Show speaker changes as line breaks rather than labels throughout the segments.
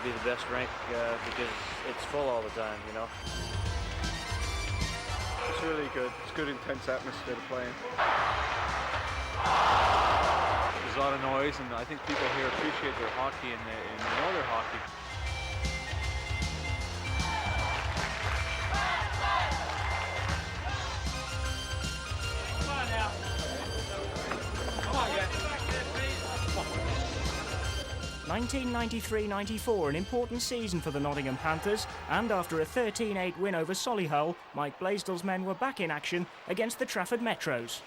be the best rink because it's full all the time, you know.
It's really good. It's good, intense atmosphere to play in.
There's a lot of noise, and I think people here appreciate their hockey and they know their hockey.
Come on now. Come on, guys.
1993-94, an important season for the Nottingham Panthers, and after a 13-8 win over Solihull, Mike Blaisdell's men were back in action against the Trafford Metros.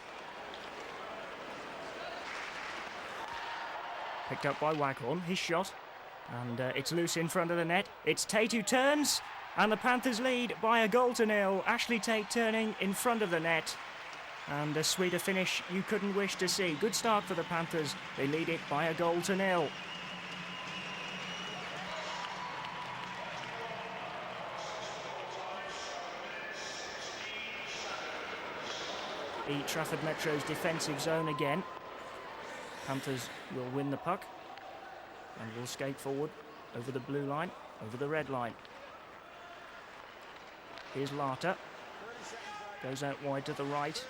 Picked up by Waghorn, his shot, and it's loose in front of the net. It's Tate who turns, and the Panthers lead by a goal to nil. Ashley Tate turning in front of the net, and a sweeter finish you couldn't wish to see. Good start for the Panthers, they lead it by a goal to nil. The Trafford Metro's defensive zone again. Panthers will win the puck and will skate forward over the blue line, over the red line. Here's Larter. Goes out wide to the right.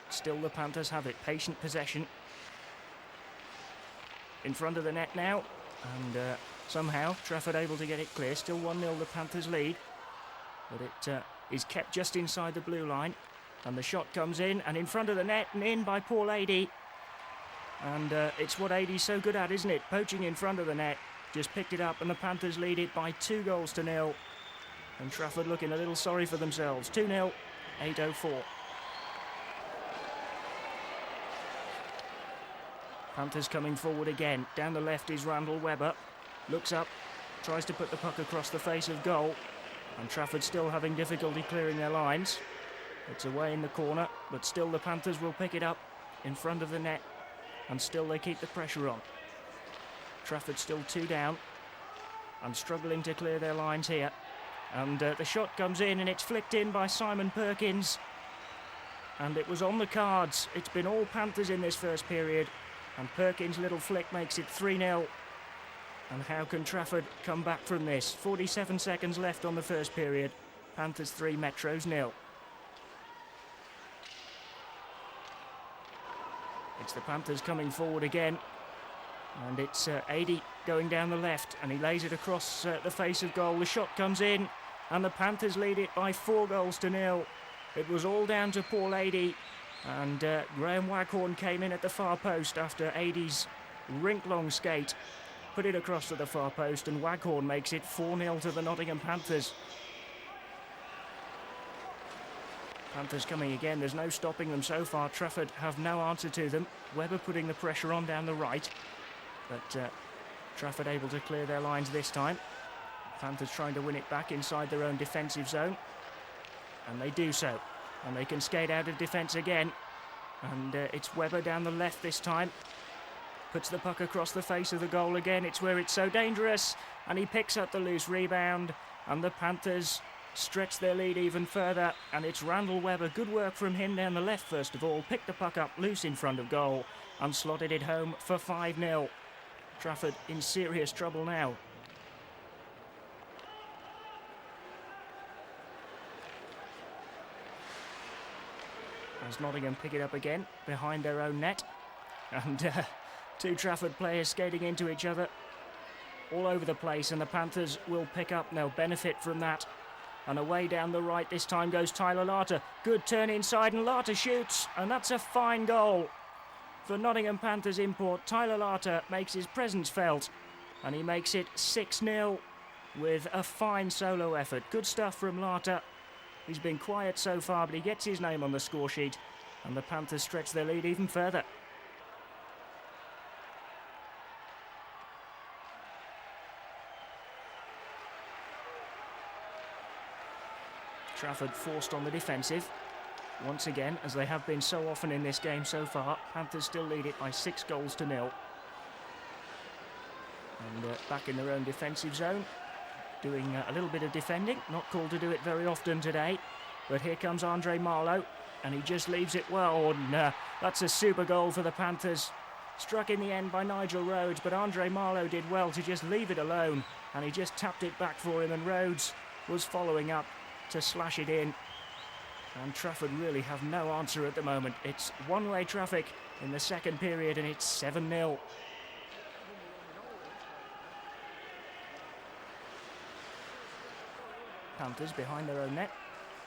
Still the Panthers have it. Patient possession. In front of the net now. And somehow Trafford able to get it clear. Still 1-0 the Panthers lead. But it is kept just inside the blue line. And the shot comes in front of the net and in by Paul Adey. And it's what Adey's so good at, isn't it? Poaching in front of the net. Just picked it up and the Panthers lead it by 2 goals to nil. And Trafford looking a little sorry for themselves. 2-0, 8:04. Panthers coming forward again. Down the left is Randall Webber. Looks up, tries to put the puck across the face of goal. And Trafford still having difficulty clearing their lines. It's away in the corner, but still the Panthers will pick it up in front of the net. And still they keep the pressure on. Trafford still 2 down and struggling to clear their lines here. And the shot comes in and it's flicked in by Simon Perkins. And it was on the cards. It's been all Panthers in this first period. And Perkins' little flick makes it 3-0. And how can Trafford come back from this? 47 seconds left on the first period. Panthers 3, Metros 0. It's the Panthers coming forward again. And it's Adey going down the left. And he lays it across the face of goal. The shot comes in. And the Panthers lead it by 4 goals to nil. It was all down to Paul Adey. And Graham Waghorn came in at the far post after Adey's rink-long skate. Put it across to the far post. And Waghorn makes it 4-0 to the Nottingham Panthers. Panthers coming again, there's no stopping them so far. Trafford have no answer to them. Webber putting the pressure on down the right. But Trafford able to clear their lines this time. Panthers trying to win it back inside their own defensive zone. And they do so. And they can skate out of defence again. And it's Webber down the left this time. Puts the puck across the face of the goal again. It's where it's so dangerous. And he picks up the loose rebound. And the Panthers stretch their lead even further, and it's Randall Webber. Good work from him down the left first of all. Picked the puck up loose in front of goal and slotted it home for 5-0. Trafford in serious trouble now. As Nottingham pick it up again behind their own net, and 2 Trafford players skating into each other all over the place, and the Panthers will pick up and they'll benefit from that. And away down the right this time goes Tyler Larter. Good turn inside and Larter shoots. And that's a fine goal. For Nottingham Panthers import, Tyler Larter makes his presence felt. And he makes it 6-0 with a fine solo effort. Good stuff from Larter. He's been quiet so far, but he gets his name on the score sheet. And the Panthers stretch their lead even further. Trafford forced on the defensive. Once again, as they have been so often in this game so far, Panthers still lead it by 6 goals to nil. And back in their own defensive zone, doing a little bit of defending. Not called to do it very often today. But here comes Andre Marlowe, and he just leaves it well. And that's a super goal for the Panthers. Struck in the end by Nigel Rhodes, but Andre Marlowe did well to just leave it alone. and he just tapped it back for him, and Rhodes was following up to slash it in. And Trafford really have no answer at the moment. It's one-way traffic in the second period, and it's 7-0. Panthers behind their own net,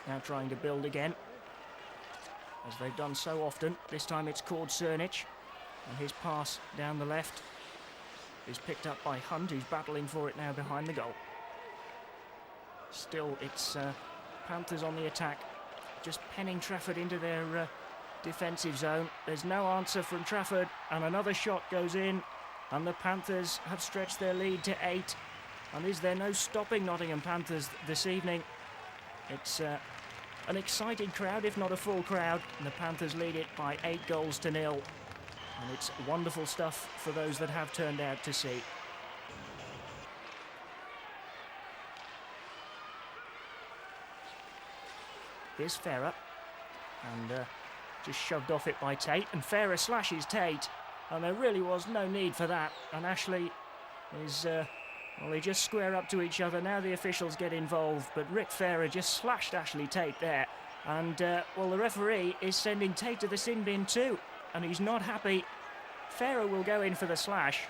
now trying to build again, as they've done so often. This time it's Cord Cernic, and his pass down the left is picked up by Hunt, who's battling for it now behind the goal. Still, it's Panthers on the attack, just penning Trafford into their defensive zone. There's no answer from Trafford, and another shot goes in, and the Panthers have stretched their lead to 8. And is there no stopping Nottingham Panthers this evening? It's an exciting crowd, if not a full crowd, and the Panthers lead it by 8-0. And it's wonderful stuff for those that have turned out to see. Here's Ferrer, and just shoved off it by Tate, and Ferrer slashes Tate, and there really was no need for that, and Ashley is, well, they just square up to each other. Now the officials get involved, but Rick Ferrer just slashed Ashley Tate there, and, well, the referee is sending Tate to the sin bin too, and he's not happy. Ferrer will go in for the slash,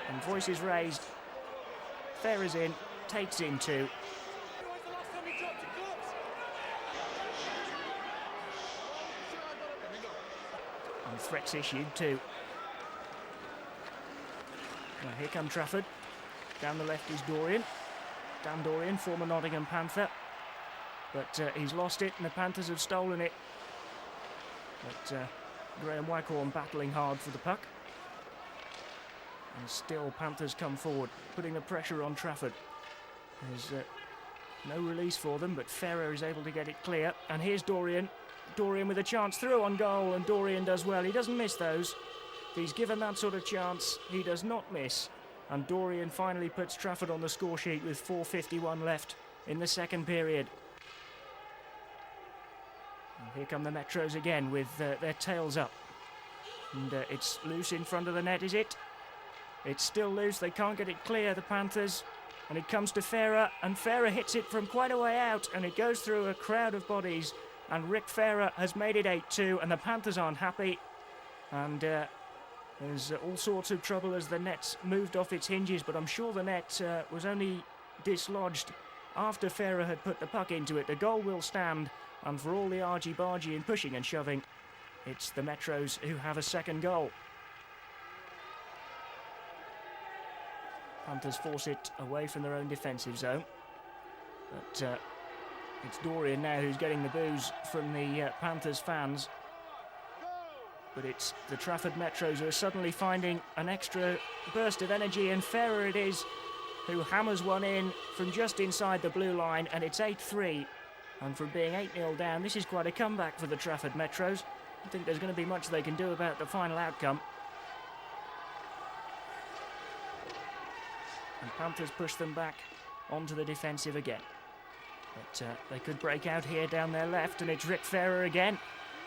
and voices raised. Ferrer's in, Tate's in too. And threats issued too. Now here come Trafford. Down the left is Dorian. Dan Dorian, former Nottingham Panther. But he's lost it, and the Panthers have stolen it. But Graham Waghorn battling hard for the puck. And still Panthers come forward, putting the pressure on Trafford. There's no release for them, but Ferrer is able to get it clear. And here's Dorian. Dorian with a chance through on goal, and Dorian does well. He doesn't miss those. If he's given that sort of chance, he does not miss. And Dorian finally puts Trafford on the score sheet with 4:51 left in the second period. And here come the Metros again with their tails up. And it's loose in front of the net, is it? It's still loose. They can't get it clear, the Panthers. And it comes to Ferrer, and Ferrer hits it from quite a way out, and it goes through a crowd of bodies. And Rick Ferrer has made it 8-2, and the Panthers aren't happy. And there's all sorts of trouble as the net's moved off its hinges, but I'm sure the net was only dislodged after Ferrer had put the puck into it. The goal will stand, and for all the argy-bargy and pushing and shoving, it's the Metros who have a second goal. Panthers force it away from their own defensive zone, but it's Dorian now who's getting the boos from the Panthers fans. But it's the Trafford Metros who are suddenly finding an extra burst of energy, and Ferrer it is who hammers one in from just inside the blue line, and it's 8-3. And from being 8-0 down, this is quite a comeback for the Trafford Metros. I don't think there's going to be much they can do about the final outcome. And Panthers push them back onto the defensive again. But they could break out here down their left, and it's Rick Ferrer again.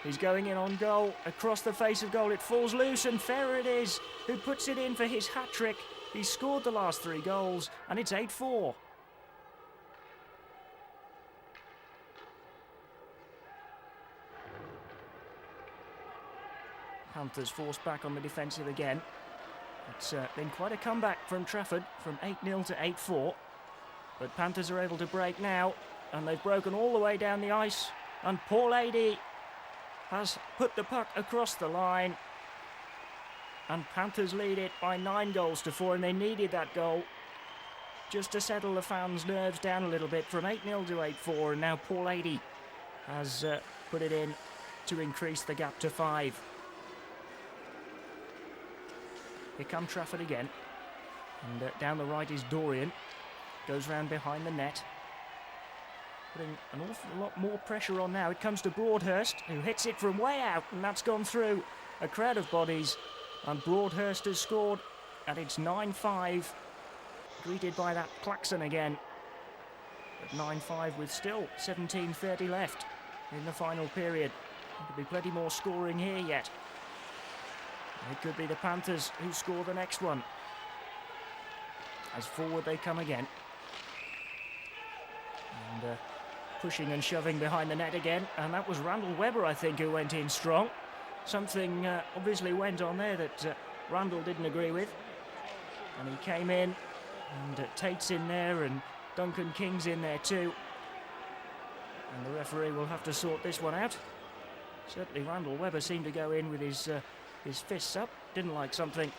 He's going in on goal, across the face of goal. It falls loose, and Ferrer it is who puts it in for his hat-trick. He's scored the last 3 goals, and it's 8-4. Panthers forced back on the defensive again. It's been quite a comeback from Trafford, from 8-0 to 8-4. But Panthers are able to break now, and they've broken all the way down the ice. And Paul Adey has put the puck across the line. And Panthers lead it by 9-4, and they needed that goal just to settle the fans' nerves down a little bit from 8-0 to 8-4. And now Paul Adey has put it in to increase the gap to 5. Here come Trafford again. And down the right is Dorian. Goes round behind the net. Putting an awful lot more pressure on now. It comes to Broadhurst, who hits it from way out, and that's gone through a crowd of bodies. And Broadhurst has scored, and it's 9-5. Greeted by that klaxon again. At 9-5 with still 17:30 left in the final period. There'll be plenty more scoring here yet. It could be the Panthers who score the next one. As forward they come again. And pushing and shoving behind the net again. And that was Randall Webber, I think, who went in strong. Something obviously went on there that Randall didn't agree with. And he came in, and Tate's in there, and Duncan King's in there too. And the referee will have to sort this one out. Certainly Randall Webber seemed to go in with his fists up. Didn't like something.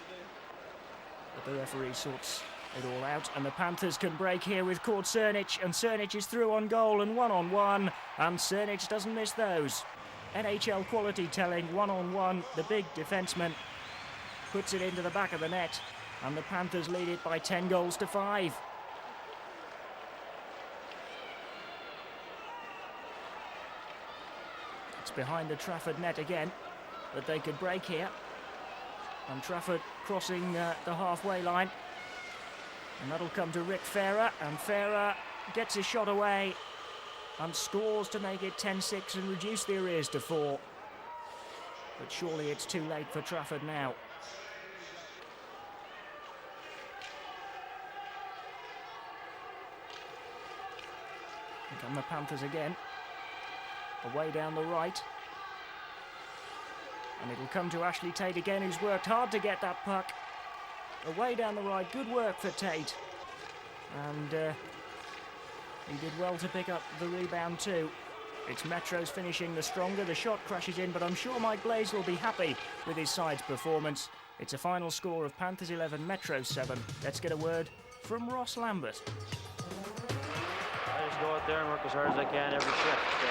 But the referee sorts it all out. And the Panthers can break here with Cord Cernic. And Cernic is through on goal and one-on-one. And Cernic doesn't miss those. NHL quality telling, one-on-one. The big defenseman puts it into the back of the net. And the Panthers lead it by 10 goals to 5. It's behind the Trafford net again, but they could break here. And Trafford crossing the halfway line. And that'll come to Rick Farah, and Farah gets his shot away and scores to make it 10-6 and reduce the arrears to 4. But surely it's too late for Trafford now. Here come the Panthers again. Away down the right. And it'll come to Ashley Tate again, who's worked hard to get that puck. Away down the right, good work for Tate. And he did well to pick up the rebound too. It's Metro's finishing the stronger, the shot crashes in, but I'm sure Mike Blaze will be happy with his side's performance. It's a final score of Panthers 11, Metro 7. Let's get a word from Ross Lambert.
I just go out there and work as hard as I can every shift.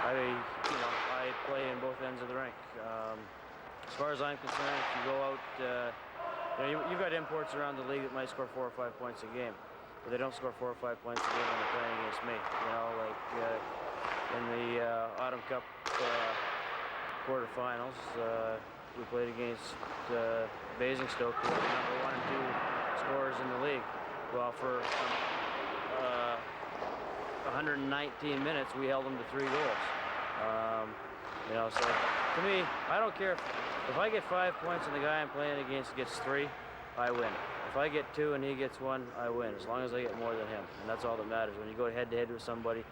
I play in both ends of the rink. As far as I'm concerned, if you go out, you've got imports around the league that might score 4 or 5 points a game, but they don't score 4 or 5 points a game when they're playing against me. In the Autumn Cup quarterfinals, we played against Basingstoke, who are the number 1 and 2 scorers in the league. Well, for 119 minutes, we held them to 3 goals. So to me, I don't care if I get 5 points and the guy I'm playing against gets 3, I win. If I get 2 and he gets 1, I win, as long as I get more than him. And that's all that matters. When you go head-to-head with somebody,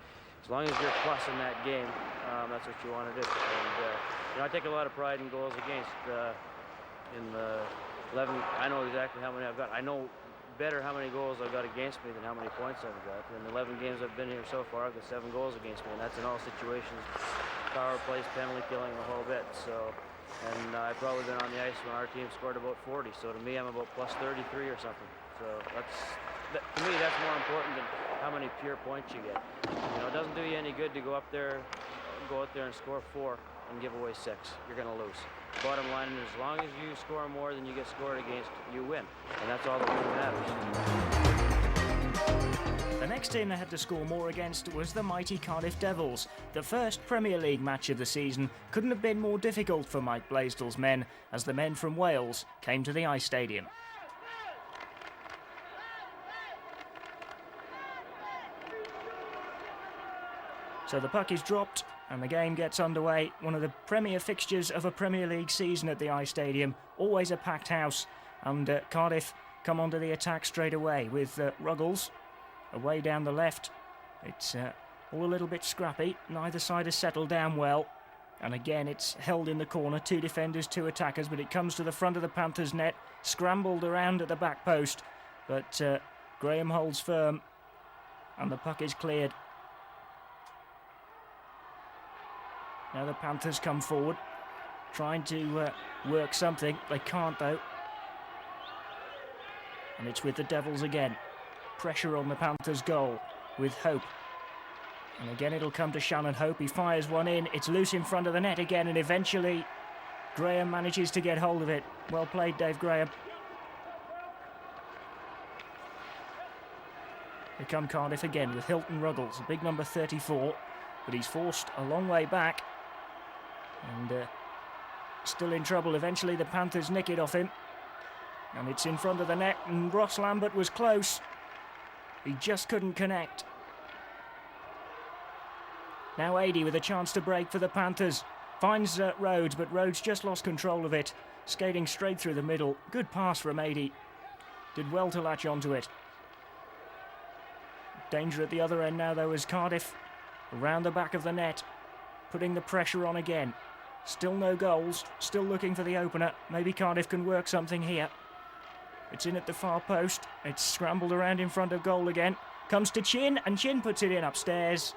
as long as you're plus in that game, that's what you want to do. And I take a lot of pride in goals against. In the 11, I know exactly how many I've got. I know better how many goals I've got against me than how many points I've got. In the 11 games I've been here so far, I've got 7 goals against me, and that's in all situations. Power plays, penalty killing, the whole bit. And I've probably been on the ice when our team scored about 40. So to me, I'm about plus 33 or something. So to me, that's more important than how many pure points you get. It doesn't do you any good to go out there and score 4 and give away 6. You're going to lose. Bottom line is, as long as you score more than you get scored against, you win. And that's all that really matters.
The next team they had to score more against was the mighty Cardiff Devils. The first Premier League match of the season couldn't have been more difficult for Mike Blaisdell's men, as the men from Wales came to the Ice Stadium. So the puck is dropped and the game gets underway. One of the premier fixtures of a Premier League season at the Ice Stadium. Always a packed house, and Cardiff come onto the attack straight away with Ruggles away down the left. It's all a little bit scrappy. Neither side has settled down well. And again, it's held in the corner. 2 defenders, 2 attackers, but it comes to the front of the Panthers' net. Scrambled around at the back post, but Graham holds firm and the puck is cleared. Now the Panthers come forward, trying to work something. They can't, though. And it's with the Devils again. Pressure on the Panthers' goal with Hope. And again it'll come to Shannon Hope. He fires one in. It's loose in front of the net again, and eventually Graham manages to get hold of it. Well played, Dave Graham. Here come Cardiff again with Hilton Ruggles, a big number 34. But he's forced a long way back. And still in trouble. Eventually the Panthers nick it off him. And it's in front of the net, and Ross Lambert was close. He just couldn't connect. Now Ady with a chance to break for the Panthers. Finds Rhodes, but Rhodes just lost control of it. skating straight through the middle. Good pass from Adey. Did well to latch onto it. Danger at the other end now though as Cardiff around the back of the net, putting the pressure on again. Still no goals, still looking for the opener. Maybe Cardiff can work something here. It's in at the far post. It's scrambled around in front of goal again. Comes to Chin, and Chin puts it in upstairs.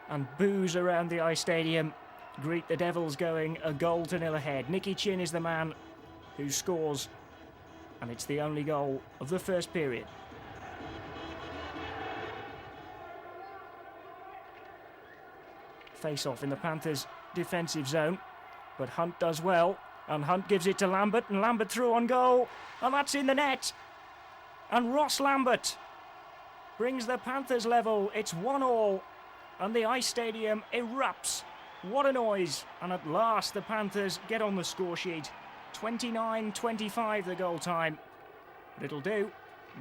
And boos around the ice stadium greet the Devils going 1-0 ahead. Nicky Chin is the man who scores, and it's the only goal of the first period. Face-off in the Panthers' defensive zone, but Hunt does well, and Hunt gives it to Lambert, and Lambert through on goal, and that's in the net. And Ross Lambert brings the Panthers level. It's 1-1, and the ice stadium erupts. What a noise! And at last the Panthers get on the score sheet. 29-25 the goal time, but it'll do.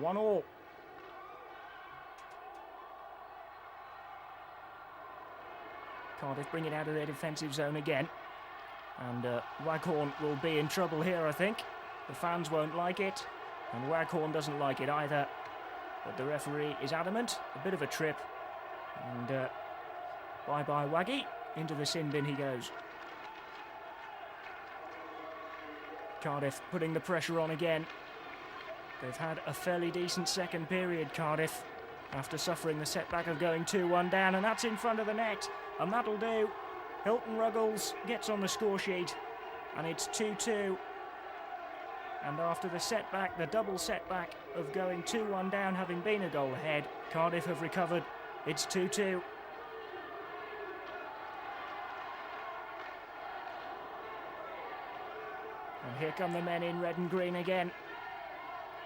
1-1. Cardiff bring it out of their defensive zone again. And Waghorn will be in trouble here, I think. The fans won't like it, and Waghorn doesn't like it either. But the referee is adamant. A bit of a trip. And bye-bye Waggy. Into the sin bin he goes. Cardiff putting the pressure on again. They've had a fairly decent second period, Cardiff, after suffering the setback of going 2-1 down, and that's in front of the net, and that'll do. Hilton Ruggles gets on the score sheet, and it's 2-2. And after the setback, the double setback of going 2-1 down, having been a goal ahead, Cardiff have recovered. It's 2-2. And here come the men in red and green again,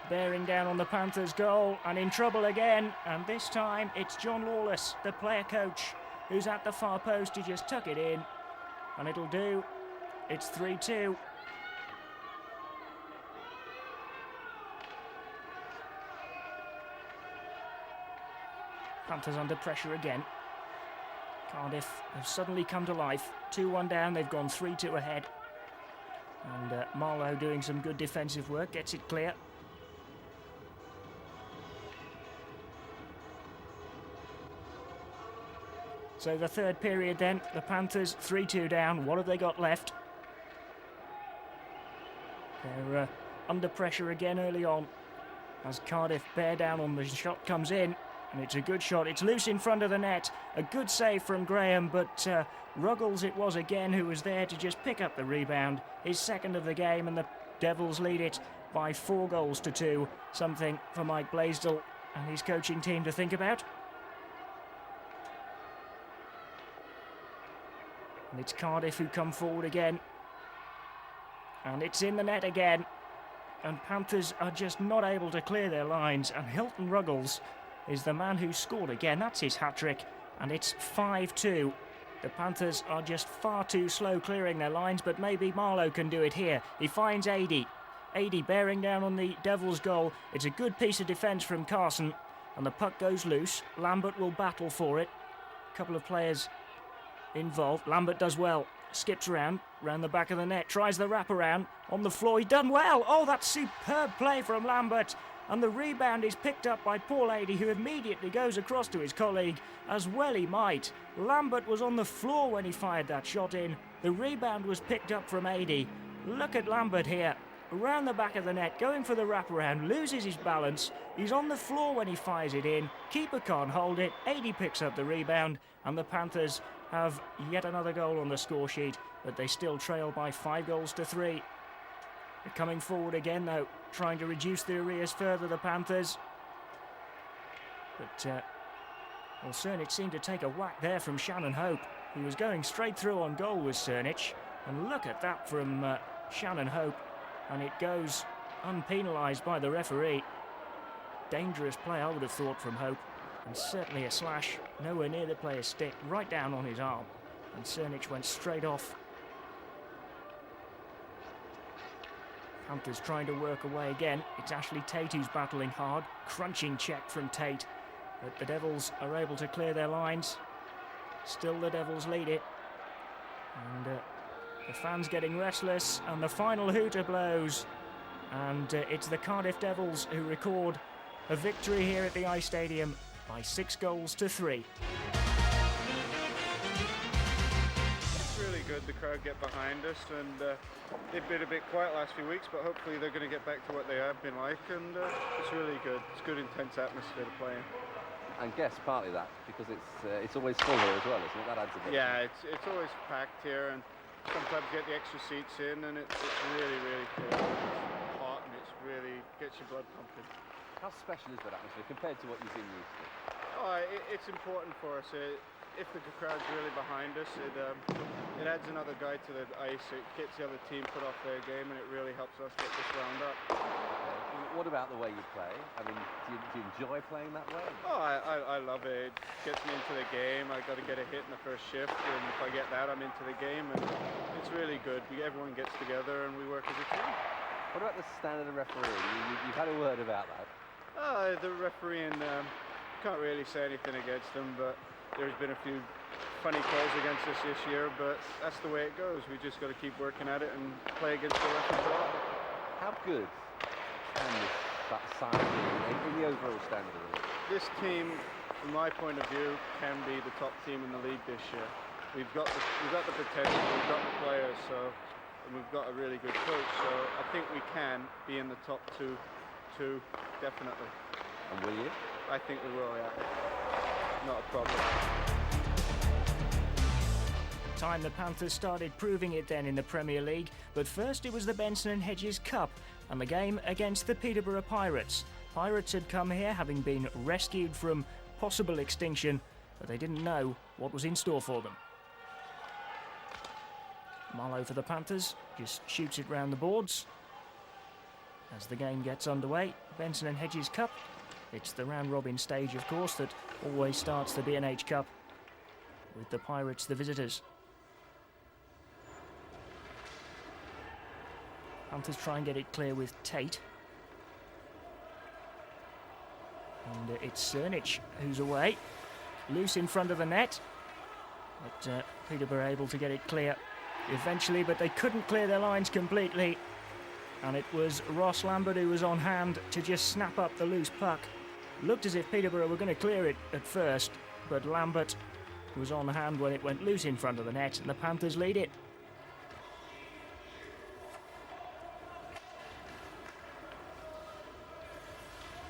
bearing down on the Panthers' goal, and in trouble again. And this time it's John Lawless, the player coach, who's at the far post to just tuck it in, and it'll do. It's 3-2. Panthers under pressure again. Cardiff have suddenly come to life. 2-1 down, they've gone 3-2 ahead. And Marlowe doing some good defensive work, gets it clear. So the third period then, the Panthers 3-2 down. What have they got left? They're under pressure again early on as Cardiff bear down on the shot comes in. And it's a good shot. It's loose in front of the net. A good save from Graham, but Ruggles it was again who was there to just pick up the rebound. His second of the game, and the Devils lead it by 4-2. Something for Mike Blaisdell and his coaching team to think about. And it's Cardiff who come forward again. And it's in the net again. And Panthers are just not able to clear their lines. And Hilton Ruggles is the man who scored again. That's his hat-trick. And it's 5-2. The Panthers are just far too slow clearing their lines, but maybe Marlowe can do it here. He finds Adey. Adey bearing down on the Devils' goal. It's a good piece of defence from Carson. And the puck goes loose. Lambert will battle for it. A couple of players involved. Lambert does well. Skips round the back of the net. Tries the wraparound. On the floor, he done well. Oh, that's superb play from Lambert. And the rebound is picked up by Paul Adey, who immediately goes across to his colleague, as well he might. Lambert was on the floor when he fired that shot in. The rebound was picked up from Adey. Look at Lambert here, around the back of the net, going for the wraparound, loses his balance. He's on the floor when he fires it in. Keeper can't hold it. Adey picks up the rebound, and the Panthers have yet another goal on the score sheet, but they still trail by 5-3. They're coming forward again, though, trying to reduce the arrears further, the Panthers. But, well, Cernich seemed to take a whack there from Shannon Hope. He was going straight through on goal with Cernich. And look at that from Shannon Hope. And it goes unpenalised by the referee. Dangerous play, I would have thought, from Hope. And certainly a slash, nowhere near the player's stick, right down on his arm. And Cernich went straight off. Panthers trying to work away again. It's Ashley Tate who's battling hard. Crunching check from Tate. But the Devils are able to clear their lines. Still the Devils lead it. And The fans getting restless, and the final hooter blows. And it's the Cardiff Devils who record a victory here at the Ice Stadium by 6 goals to 3.
It's really good the crowd get behind us, and they've been a bit quiet last few weeks, but hopefully they're going to get back to what they have been like, and it's really good. It's good, intense atmosphere to play in.
And guess partly that because it's always full here as well, isn't it? That adds a bit.
Yeah, it's always packed here, and sometimes you get the extra seats in, and it's really, really cool. It's hot, and it's really gets your blood pumping.
How special is that atmosphere compared to what you've been used to?
Oh, it's important for us. If the crowd's really behind us, it adds another guy to the ice. It gets the other team put off their game, and it really helps us get this round up.
What about the way you play? I mean, do you enjoy playing that way?
Oh, I love it. It gets me into the game. I got to get a hit in the first shift, and if I get that, I'm into the game, and it's really good. Everyone gets together, and we work as a team.
What about the standard of refereeing? You've had a word about that.
The refereeing, can't really say anything against them, but there's been a few funny calls against us this year, but that's the way it goes. We just got to keep working at it and play against the referees.
How good can that side be in the overall standard of it?
This team, from my point of view, can be the top team in the league this year. We've got the potential, we've got the players, and we've got a really good coach, so I think we can be in the top two, definitely.
And will you?
I think we will, yeah. Not a problem.
Time the Panthers started proving it then in the Premier League, but first it was the Benson and Hedges Cup and the game against the Peterborough Pirates. Pirates had come here having been rescued from possible extinction, but they didn't know what was in store for them. Marlowe for the Panthers just shoots it round the boards. As the game gets underway, Benson and Hedges Cup. It's the round-robin stage, of course, that always starts the B&H Cup, with the Pirates the visitors. Panthers try and get it clear with Tate. And it's Cernic who's away. Loose in front of the net. But Peterborough able to get it clear eventually, but they couldn't clear their lines completely. And it was Ross Lambert who was on hand to just snap up the loose puck. Looked as if Peterborough were going to clear it at first, but Lambert was on hand when it went loose in front of the net, and the Panthers lead it.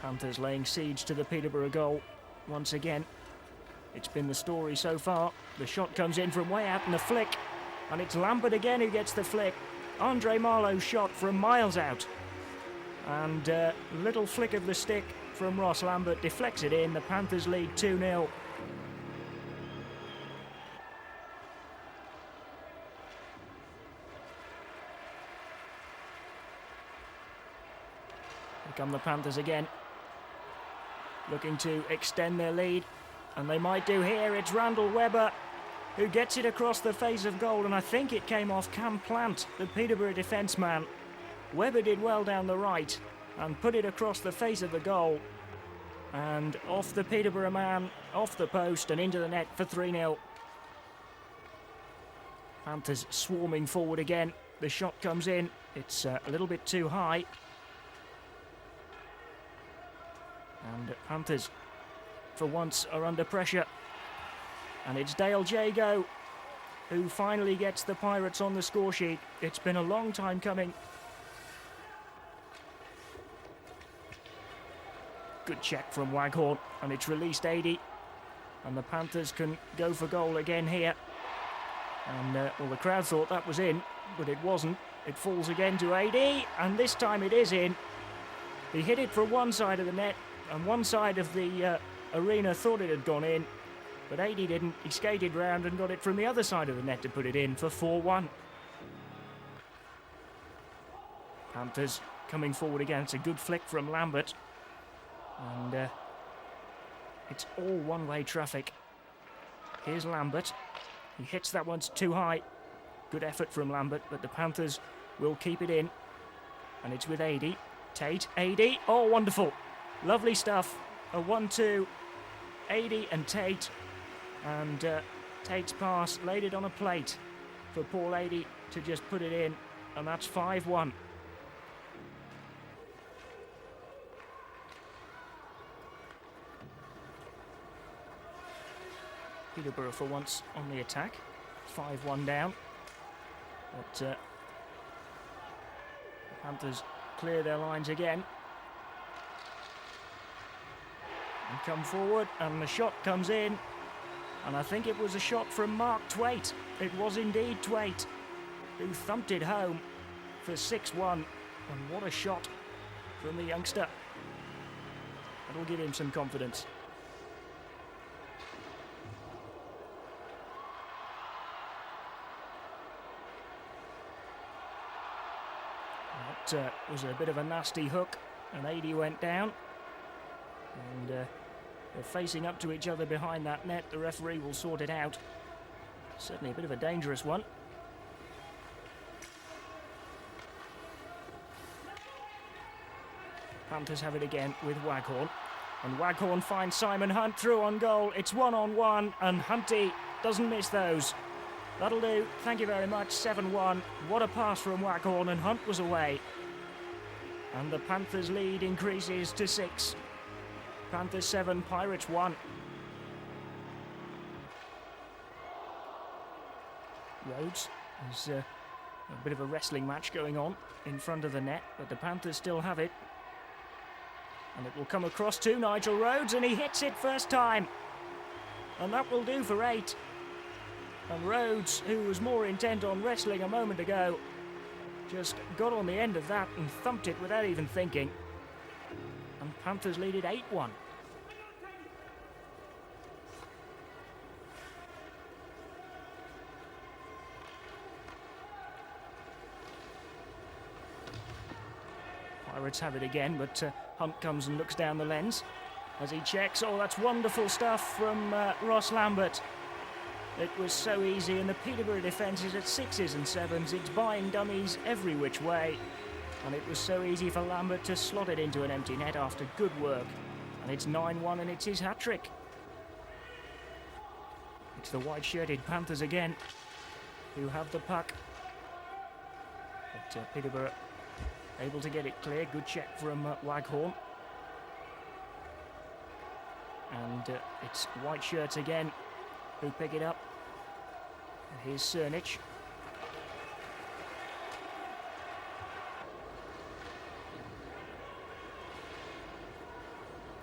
Panthers laying siege to the Peterborough goal once again. It's been the story so far. The shot comes in from way out and the flick, and it's Lambert again who gets the flick. Andre Marlowe's shot from miles out, and a little flick of the stick from Ross Lambert deflects it in. The Panthers lead 2-0. Here come the Panthers again, looking to extend their lead, and they might do here. It's Randall Webber who gets it across the face of goal, and I think it came off Cam Plant, the Peterborough defence man. Webber did well down the right and put it across the face of the goal, and off the Peterborough man, off the post and into the net for 3-0. Panthers swarming forward again. The shot comes in. It's a little bit too high. And Panthers, for once, are under pressure. And it's Dale Jago who finally gets the Pirates on the score sheet. It's been a long time coming. Good check from Waghorn, and it's released 80. And the Panthers can go for goal again here. And, well, the crowd thought that was in, but it wasn't. It falls again to 80, and this time it is in. He hit it from one side of the net, and one side of the arena thought it had gone in, but 80 didn't. He skated round and got it from the other side of the net to put it in for 4-1. Panthers coming forward again. It's a good flick from Lambert, and it's all one-way traffic. Here's Lambert. He hits that one too high. Good effort from Lambert, but the Panthers will keep it in, and it's with 80. Tate, 80. Oh, wonderful. Lovely stuff. A 1-2. 80 and Tate. And Tate's pass laid it on a plate for Paul 80 to just put it in, and that's 5-1. Peterborough for once on the attack, 5-1 down, but the Panthers clear their lines again and come forward, and the shot comes in, and I think it was a shot from Mark Twait. It was indeed Twait who thumped it home for 6-1, and what a shot from the youngster. That'll give him some confidence. That was a bit of a nasty hook, and Ady went down, and they're facing up to each other behind that net. The referee will sort it out. Certainly a bit of a dangerous one. Panthers have it again with Waghorn, and Waghorn finds Simon Hunt through on goal. It's 1-on-1, and Hunty doesn't miss those. That'll do. Thank you very much. 7-1. What a pass from Waghorn, and Hunt was away. And the Panthers' lead increases to 6. Panthers 7, Pirates 1. Rhodes has a bit of a wrestling match going on in front of the net, but the Panthers still have it. And it will come across to Nigel Rhodes, and he hits it first time. And that will do for 8. And Rhodes, who was more intent on wrestling a moment ago, just got on the end of that and thumped it without even thinking. And Panthers lead it 8-1. Pirates have it again, but Hunt comes and looks down the lens as he checks. Oh, that's wonderful stuff from Ross Lambert. It was so easy, and the Peterborough defence is at 6s and 7s. It's buying dummies every which way. And it was so easy for Lambert to slot it into an empty net after good work. And it's 9-1, and it's his hat-trick. It's the white-shirted Panthers again who have the puck. But Peterborough able to get it clear. Good check from Waghorn. And it's white shirts again who pick it up. And here's Cernich.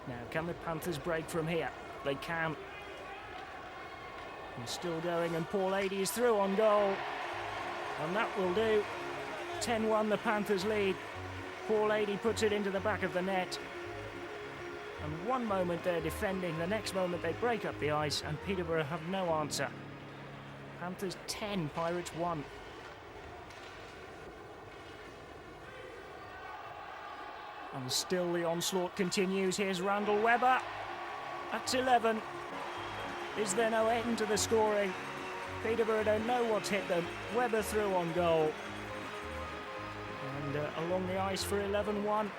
Now, can the Panthers break from here? They can. And still going, and Paul Ady is through on goal. And that will do. 10-1 the Panthers lead. Paul Ady puts it into the back of the net. And one moment they're defending, the next moment they break up the ice, and Peterborough have no answer. Panthers 10, Pirates 1. And still the onslaught continues. Here's Randall Webber. That's 11. Is there no end to the scoring? Peterborough don't know what's hit them. Webber through on goal. And along the ice for 11-1.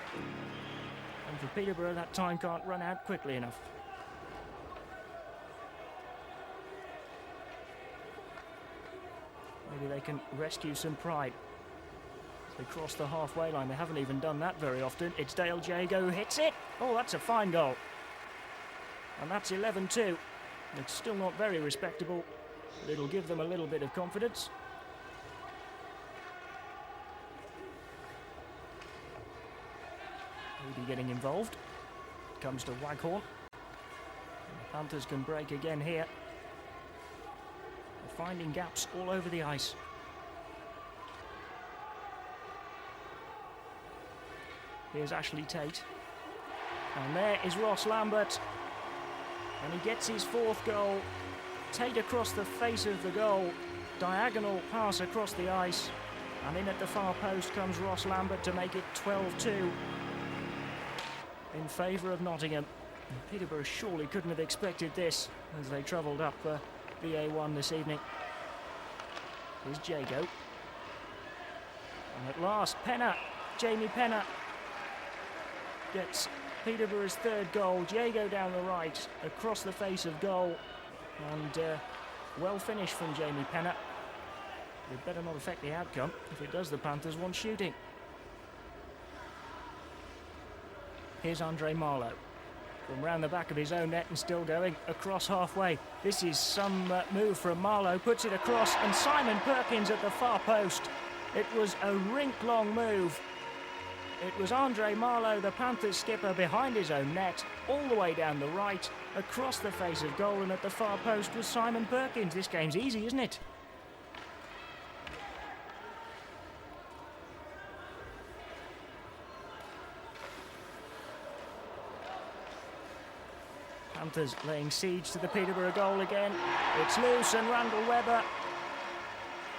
And for Peterborough, that time can't run out quickly enough. Maybe they can rescue some pride. They cross the halfway line. They haven't even done that very often. It's Dale Jago who hits it. Oh, that's a fine goal. And that's 11-2. It's still not very respectable, but it'll give them a little bit of confidence. Maybe getting involved. Comes to Waghorn. And the Panthers can break again here. They're finding gaps all over the ice. Here's Ashley Tate. And there is Ross Lambert. And he gets his 4th goal. Tate across the face of the goal. Diagonal pass across the ice. And in at the far post comes Ross Lambert to make it 12-2 in favour of Nottingham. And Peterborough surely couldn't have expected this as they travelled up BA1 this evening. Here's Jago. And at last, Penner, Jamie Penner, gets Peterborough's 3rd goal. Jago down the right, across the face of goal. And well finished from Jamie Penner. It better not affect the outcome. If it does, the Panthers want shooting. Here's Andre Marlowe. From round the back of his own net and still going across halfway. This is some move from Marlowe. Puts it across, and Simon Perkins at the far post. It was a rink-long move. It was Andre Marlowe, the Panthers skipper, behind his own net, all the way down the right, across the face of goal, and at the far post was Simon Perkins. This game's easy, isn't it? Panthers laying siege to the Peterborough goal again. It's loose, and Randall Webber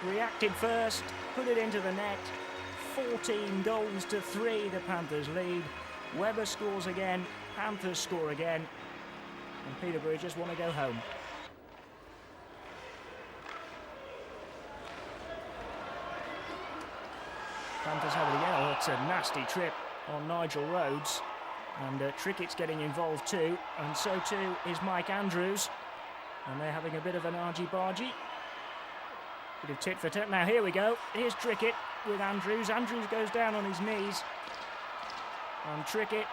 reacted first, put it into the net. 14 goals to 3, the Panthers lead. Webber scores again, Panthers score again, and Peterborough just want to go home. Panthers have it again. Oh, it's a nasty trip on Nigel Rhodes. And Trickett's getting involved too, and so too is Mike Andrews. And they're having a bit of an argy-bargy. Bit of tit for tat. Now here we go. Here's Trickett with Andrews. Andrews goes down on his knees. And Trickett,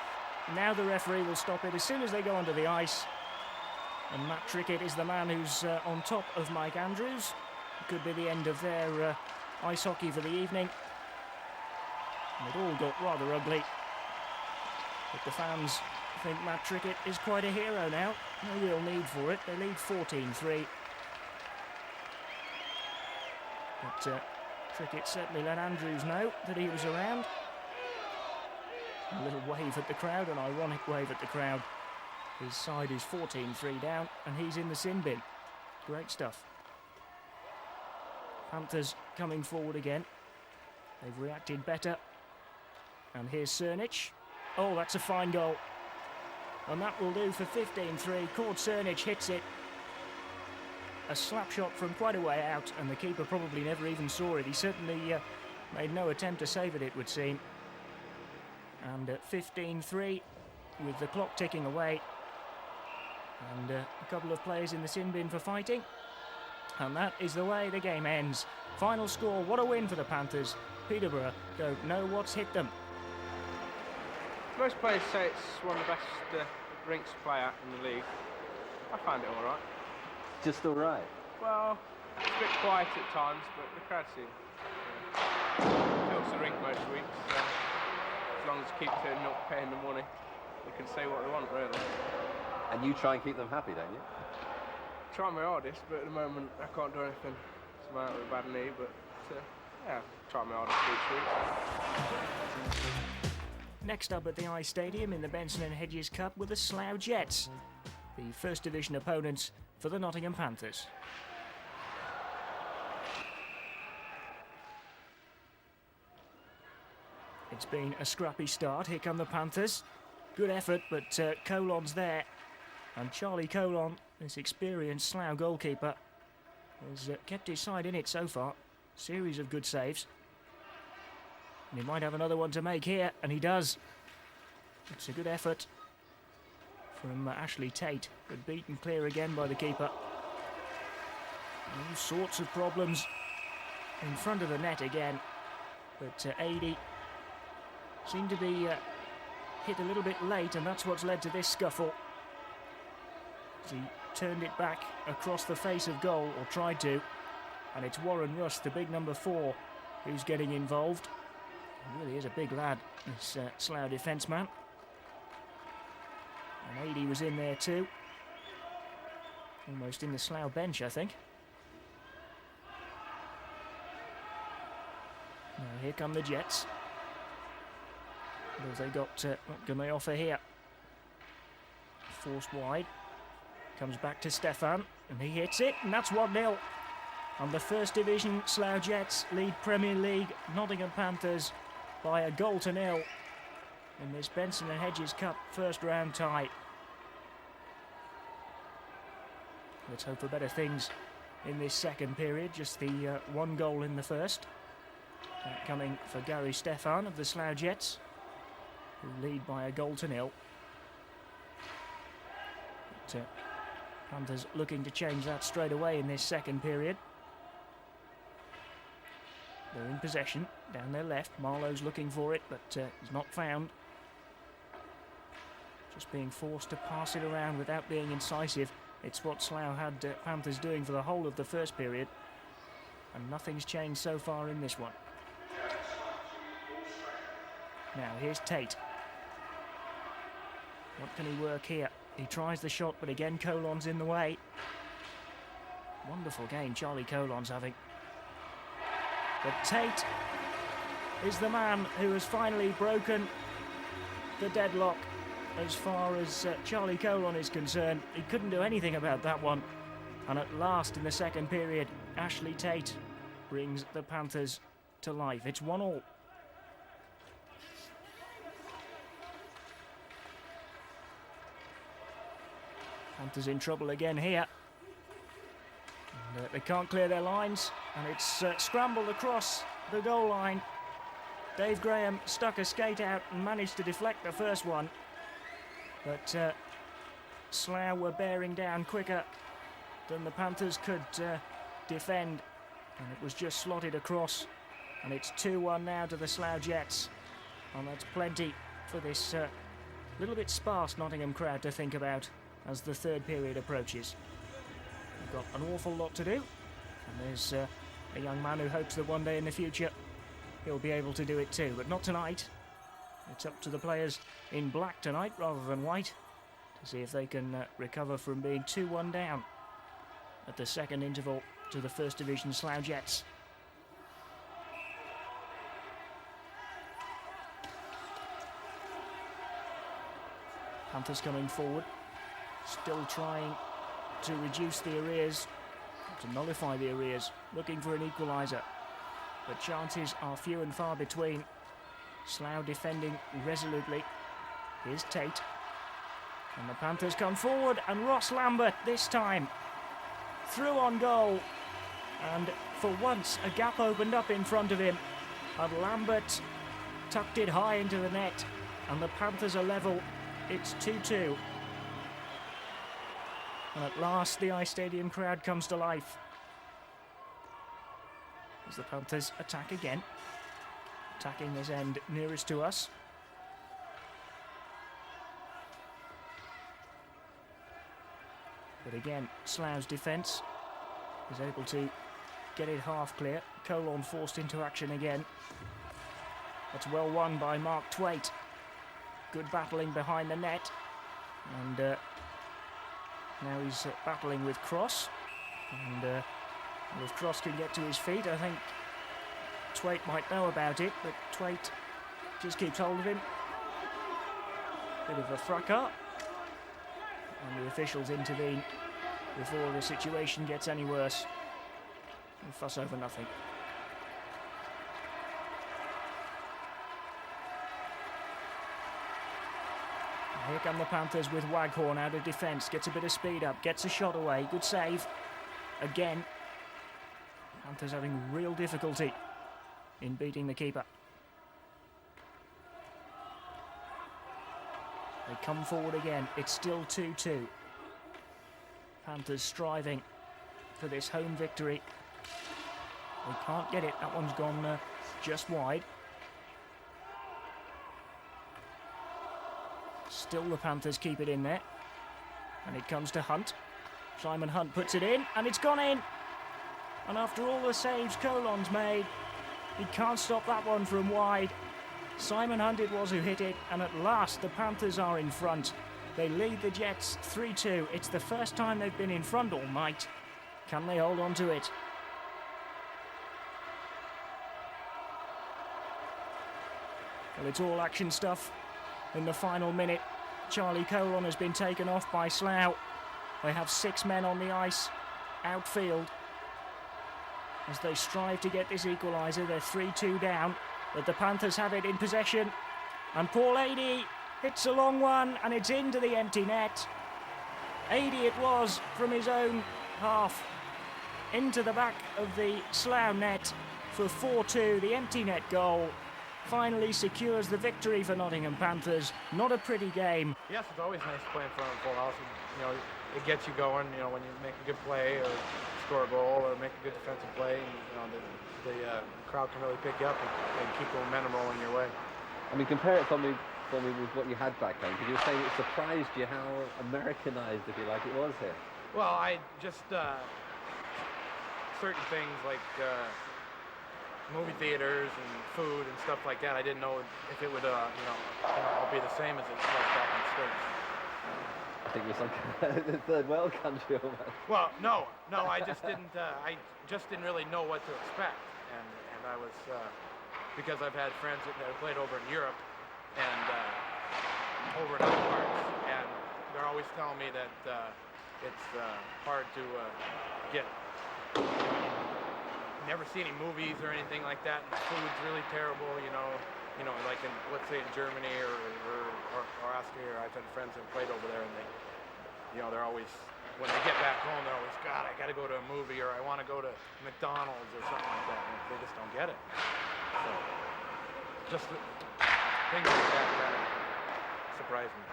now the referee will stop it as soon as they go onto the ice. And Matt Trickett is the man who's on top of Mike Andrews. It could be the end of their ice hockey for the evening. And it all got rather ugly. But the fans think Matt Trickett is quite a hero now. No real need for it. They lead 14-3. But Trickett certainly let Andrews know that he was around. A little wave at the crowd, an ironic wave at the crowd. His side is 14-3 down, and he's in the sin bin. Great stuff. Panthers coming forward again. They've reacted better. And here's Cernich. Oh, that's a fine goal. And that will do for 15-3. Cord Cernich hits it. A slap shot from quite a way out, and the keeper probably never even saw it. He certainly made no attempt to save it, it would seem. And at 15-3, with the clock ticking away, and a couple of players in the sin bin for fighting. And that is the way the game ends. Final score, what a win for the Panthers. Peterborough don't know what's hit them.
Most players say it's one of the best rinks to play at in the league. I find it all right.
Just all right.
Well, it's a bit quiet at times, but the crowd seem fills the rink most weeks. So as long as you keep turning up, paying the money, they can say what they want, really.
And you try and keep them happy, don't you?
Try my hardest, but at the moment I can't do anything. I'm out with a bad knee, but yeah, try my hardest each week.
Next up at the Ice Stadium in the Benson and Hedges Cup were the Slough Jets, the First Division opponents for the Nottingham Panthers. It's been a scrappy start. Here come the Panthers. Good effort, but Colon's there. And Charlie Colon, this experienced Slough goalkeeper, has kept his side in it so far. Series of good saves. And he might have another one to make here, and he does. It's a good effort from Ashley Tate, but beaten clear again by the keeper. All sorts of problems in front of the net again, but Adey seemed to be hit a little bit late, and that's what's led to this scuffle. He turned it back across the face of goal, or tried to, and it's Warren Rust, the big number 4, who's getting involved. He really is a big lad, this Slough defence man. And Adey was in there too. Almost in the Slough bench, I think. Now here come the Jets. What have they got? What can they offer here? Forced wide. Comes back to Stefan, and he hits it, and that's 1-0. And the First Division Slough Jets lead Premier League Nottingham Panthers by a 0-0 in this Benson and Hedges Cup first round tie. Let's hope for better things in this second period. Just the 1 goal in the first. That coming for Gary Stefan of the Slough Jets, who lead by a 0-0. But, Panthers looking to change that straight away in this second period. They're in possession down their left. Marlowe's looking for it, but he's not found. Just being forced to pass it around without being incisive. It's what Slough had Panthers doing for the whole of the first period. And nothing's changed so far in this one. Now here's Tate. What can he work here? He tries the shot, but again Colon's in the way. Wonderful game Charlie Colon's having. But Tate is the man who has finally broken the deadlock as far as Charlie Colon is concerned. He couldn't do anything about that one. And at last in the second period, Ashley Tate brings the Panthers to life. It's 1-1. Panthers in trouble again here. And, they can't clear their lines, and it's scrambled across the goal line. Dave Graham stuck a skate out and managed to deflect the first one. But Slough were bearing down quicker than the Panthers could defend. And it was just slotted across. And it's 2-1 now to the Slough Jets. And that's plenty for this little bit sparse Nottingham crowd to think about as the third period approaches. We've got an awful lot to do. And there's a young man who hopes that one day in the future he'll be able to do it too. But not tonight. It's up to the players in black tonight rather than white to see if they can recover from being 2-1 down at the second interval to the First Division Slough Jets. Panthers coming forward, still trying to reduce the arrears, to nullify the arrears, looking for an equaliser. But chances are few and far between. Slough defending resolutely. Here's Tate. And the Panthers come forward, and Ross Lambert this time through on goal. And for once a gap opened up in front of him, and Lambert tucked it high into the net, and the Panthers are level. It's 2-2. And at last the iStadium crowd comes to life as the Panthers attack again, attacking this end nearest to us. But again, Slough's defence is able to get it half clear. Colon forced into action again. That's well won by Mark Twait. Good battling behind the net. And now he's battling with Cross. And if Cross can get to his feet, I think Twait might know about it, but Twait just keeps hold of him. Bit of a fracas. And the officials intervene before the situation gets any worse. And fuss over nothing. Here come the Panthers with Waghorn out of defence. Gets a bit of speed up, gets a shot away. Good save. Again. Panthers having real difficulty in beating the keeper. They come forward again. It's still 2-2. Panthers striving for this home victory. They can't get it. That one's gone just wide. Still the Panthers keep it in there. And it comes to Hunt. Simon Hunt puts it in, and it's gone in. And after all the saves Colon's made, he can't stop that one from wide. Simon Hunt it was who hit it, and at last the Panthers are in front. They lead the Jets 3-2. It's the first time they've been in front all night. Can they hold on to it? Well, it's all action stuff. In the final minute, Charlie Colon has been taken off by Slough. They have 6 men on the ice, outfield. As they strive to get this equaliser, they're 3-2 down. But the Panthers have it in possession. And Paul Adey hits a long one, and it's into the empty net. Adey it was from his own half. Into the back of the Slough net for 4-2, the empty net goal. Finally secures the victory for Nottingham Panthers. Not a pretty game.
Yes, it's always nice to play in front of a full house. And,
it gets you going. You know, when you make a good play or score a goal or make a good defensive play, and, you know, the crowd can really pick you up and keep the momentum rolling your way.
I mean, compare it for me with what you had back home, because you were saying it surprised you how Americanized, if you like, it was here.
Well, I just certain things like movie theaters and food and stuff like that. I didn't know if it would, you know, all be the same as it was back in the States.
I think it was like a third world country almost.
Well, no, I just didn't. I just didn't really know what to expect, and I was because I've had friends that have played over in Europe and over in other parts, and they're always telling me that it's hard to get. Never see any movies or anything like that. And the food's really terrible, you know, like in, let's say in Germany or Austria. I've had friends that played over there, and they, you know, they're always, when they get back home, they're always, God, I got to go to a movie, or I want to go to McDonald's or something like that. And they just don't get it. So, just things like that surprise me.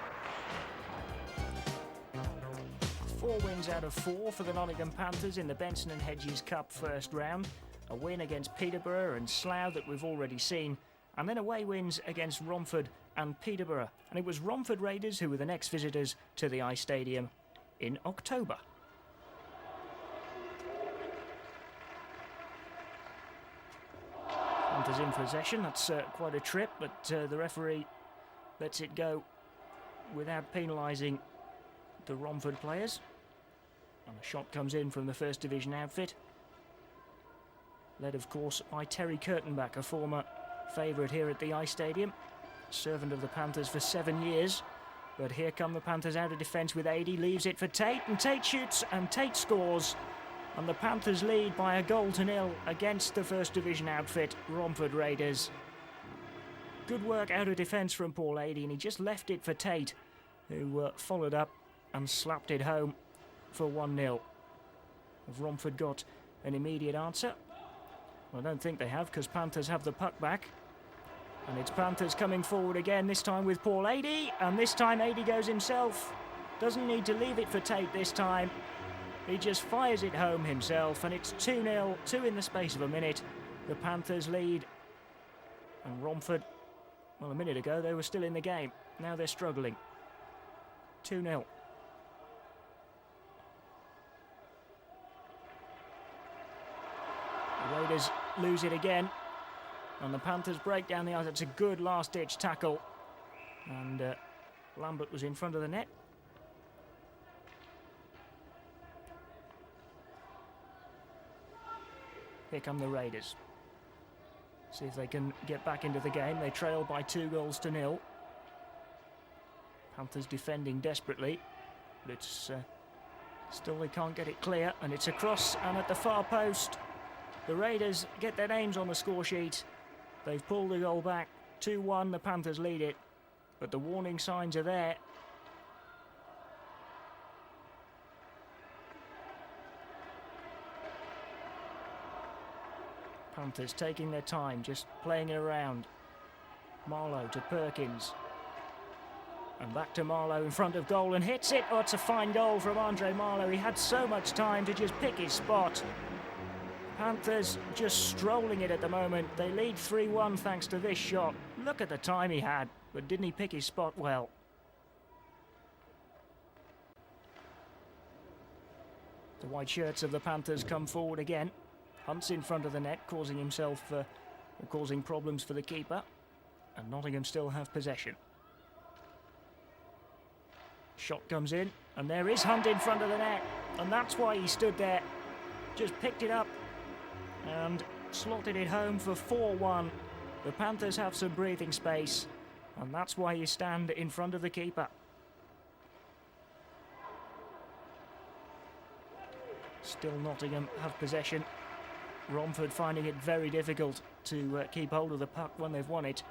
4 wins out of 4 for the Nottingham Panthers in the Benson and Hedges Cup first round. A win against Peterborough and Slough that we've already seen. And then away wins against Romford and Peterborough. And it was Romford Raiders who were the next visitors to the Ice Stadium in October. Panthers in possession. That's quite a trip, but the referee lets it go without penalising the Romford players. And a shot comes in from the First Division outfit, led of course by Terry Kurtenbach, a former favourite here at the Ice Stadium, servant of the Panthers for 7 years. But here come the Panthers out of defence with Adey, leaves it for Tate, and Tate shoots and Tate scores, and the Panthers lead by a 1-0 against the First Division outfit, Romford Raiders. Good work out of defence from Paul Adey, and he just left it for Tate, who followed up and slapped it home for 1-0. Have Romford got an immediate answer? Well, I don't think they have, because Panthers have the puck back. And it's Panthers coming forward again, this time with Paul Adey. And this time Adey goes himself. Doesn't need to leave it for Tate this time. He just fires it home himself. And it's 2-0, 2 in the space of a minute. The Panthers lead. And Romford, well, a minute ago they were still in the game. Now they're struggling. 2-0. The Raiders lose it again, and the Panthers break down the ice. It's a good last-ditch tackle, and Lambert was in front of the net. Here come the Raiders. See if they can get back into the game. They trail by 2-0. Panthers defending desperately, but it's still they can't get it clear, and it's across and at the far post. The Raiders get their names on the score sheet. They've pulled the goal back. 2-1, the Panthers lead it, but the warning signs are there. Panthers taking their time, just playing it around. Marlowe to Perkins. And back to Marlowe in front of goal and hits it. Oh, it's a fine goal from Andre Marlowe. He had so much time to just pick his spot. Panthers just strolling it at the moment. They lead 3-1 thanks to this shot. Look at the time he had, but didn't he pick his spot well? The white shirts of the Panthers come forward again. Hunt's in front of the net, causing problems for the keeper. And Nottingham still have possession. Shot comes in, and there is Hunt in front of the net. And that's why he stood there. Just picked it up and slotted it home for 4-1. The Panthers have some breathing space, and that's why you stand in front of the keeper. Still Nottingham have possession. Romford finding it very difficult to keep hold of the puck when they've won it.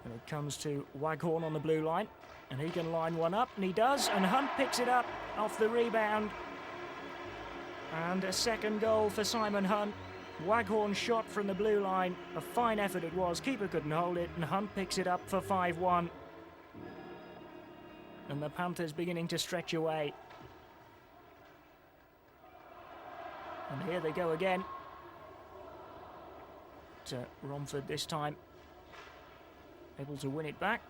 And it comes to Waghorn on the blue line, and he can line one up, and he does, and Hunt picks it up off the rebound. And a second goal for Simon Hunt. Waghorn shot from the blue line. A fine effort it was. Keeper couldn't hold it, and Hunt picks it up for 5-1. and the Panthers beginning to stretch away. And here they go again. To Romford this time. Able to win it back.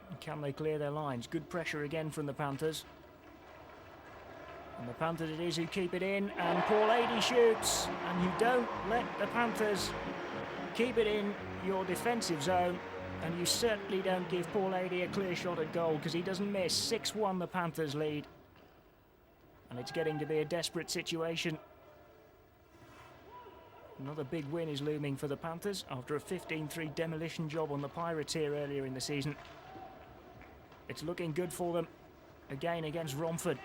And can they clear their lines? Good pressure again from the Panthers. And the Panthers it is who keep it in, and Paul Adey shoots. And you don't let the Panthers keep it in your defensive zone, and you certainly don't give Paul Adey a clear shot at goal, because he doesn't miss. 6-1 the Panthers lead. And it's getting to be a desperate situation. Another big win is looming for the Panthers after a 15-3 demolition job on the Pirates here earlier in the season. It's looking good for them again against Romford.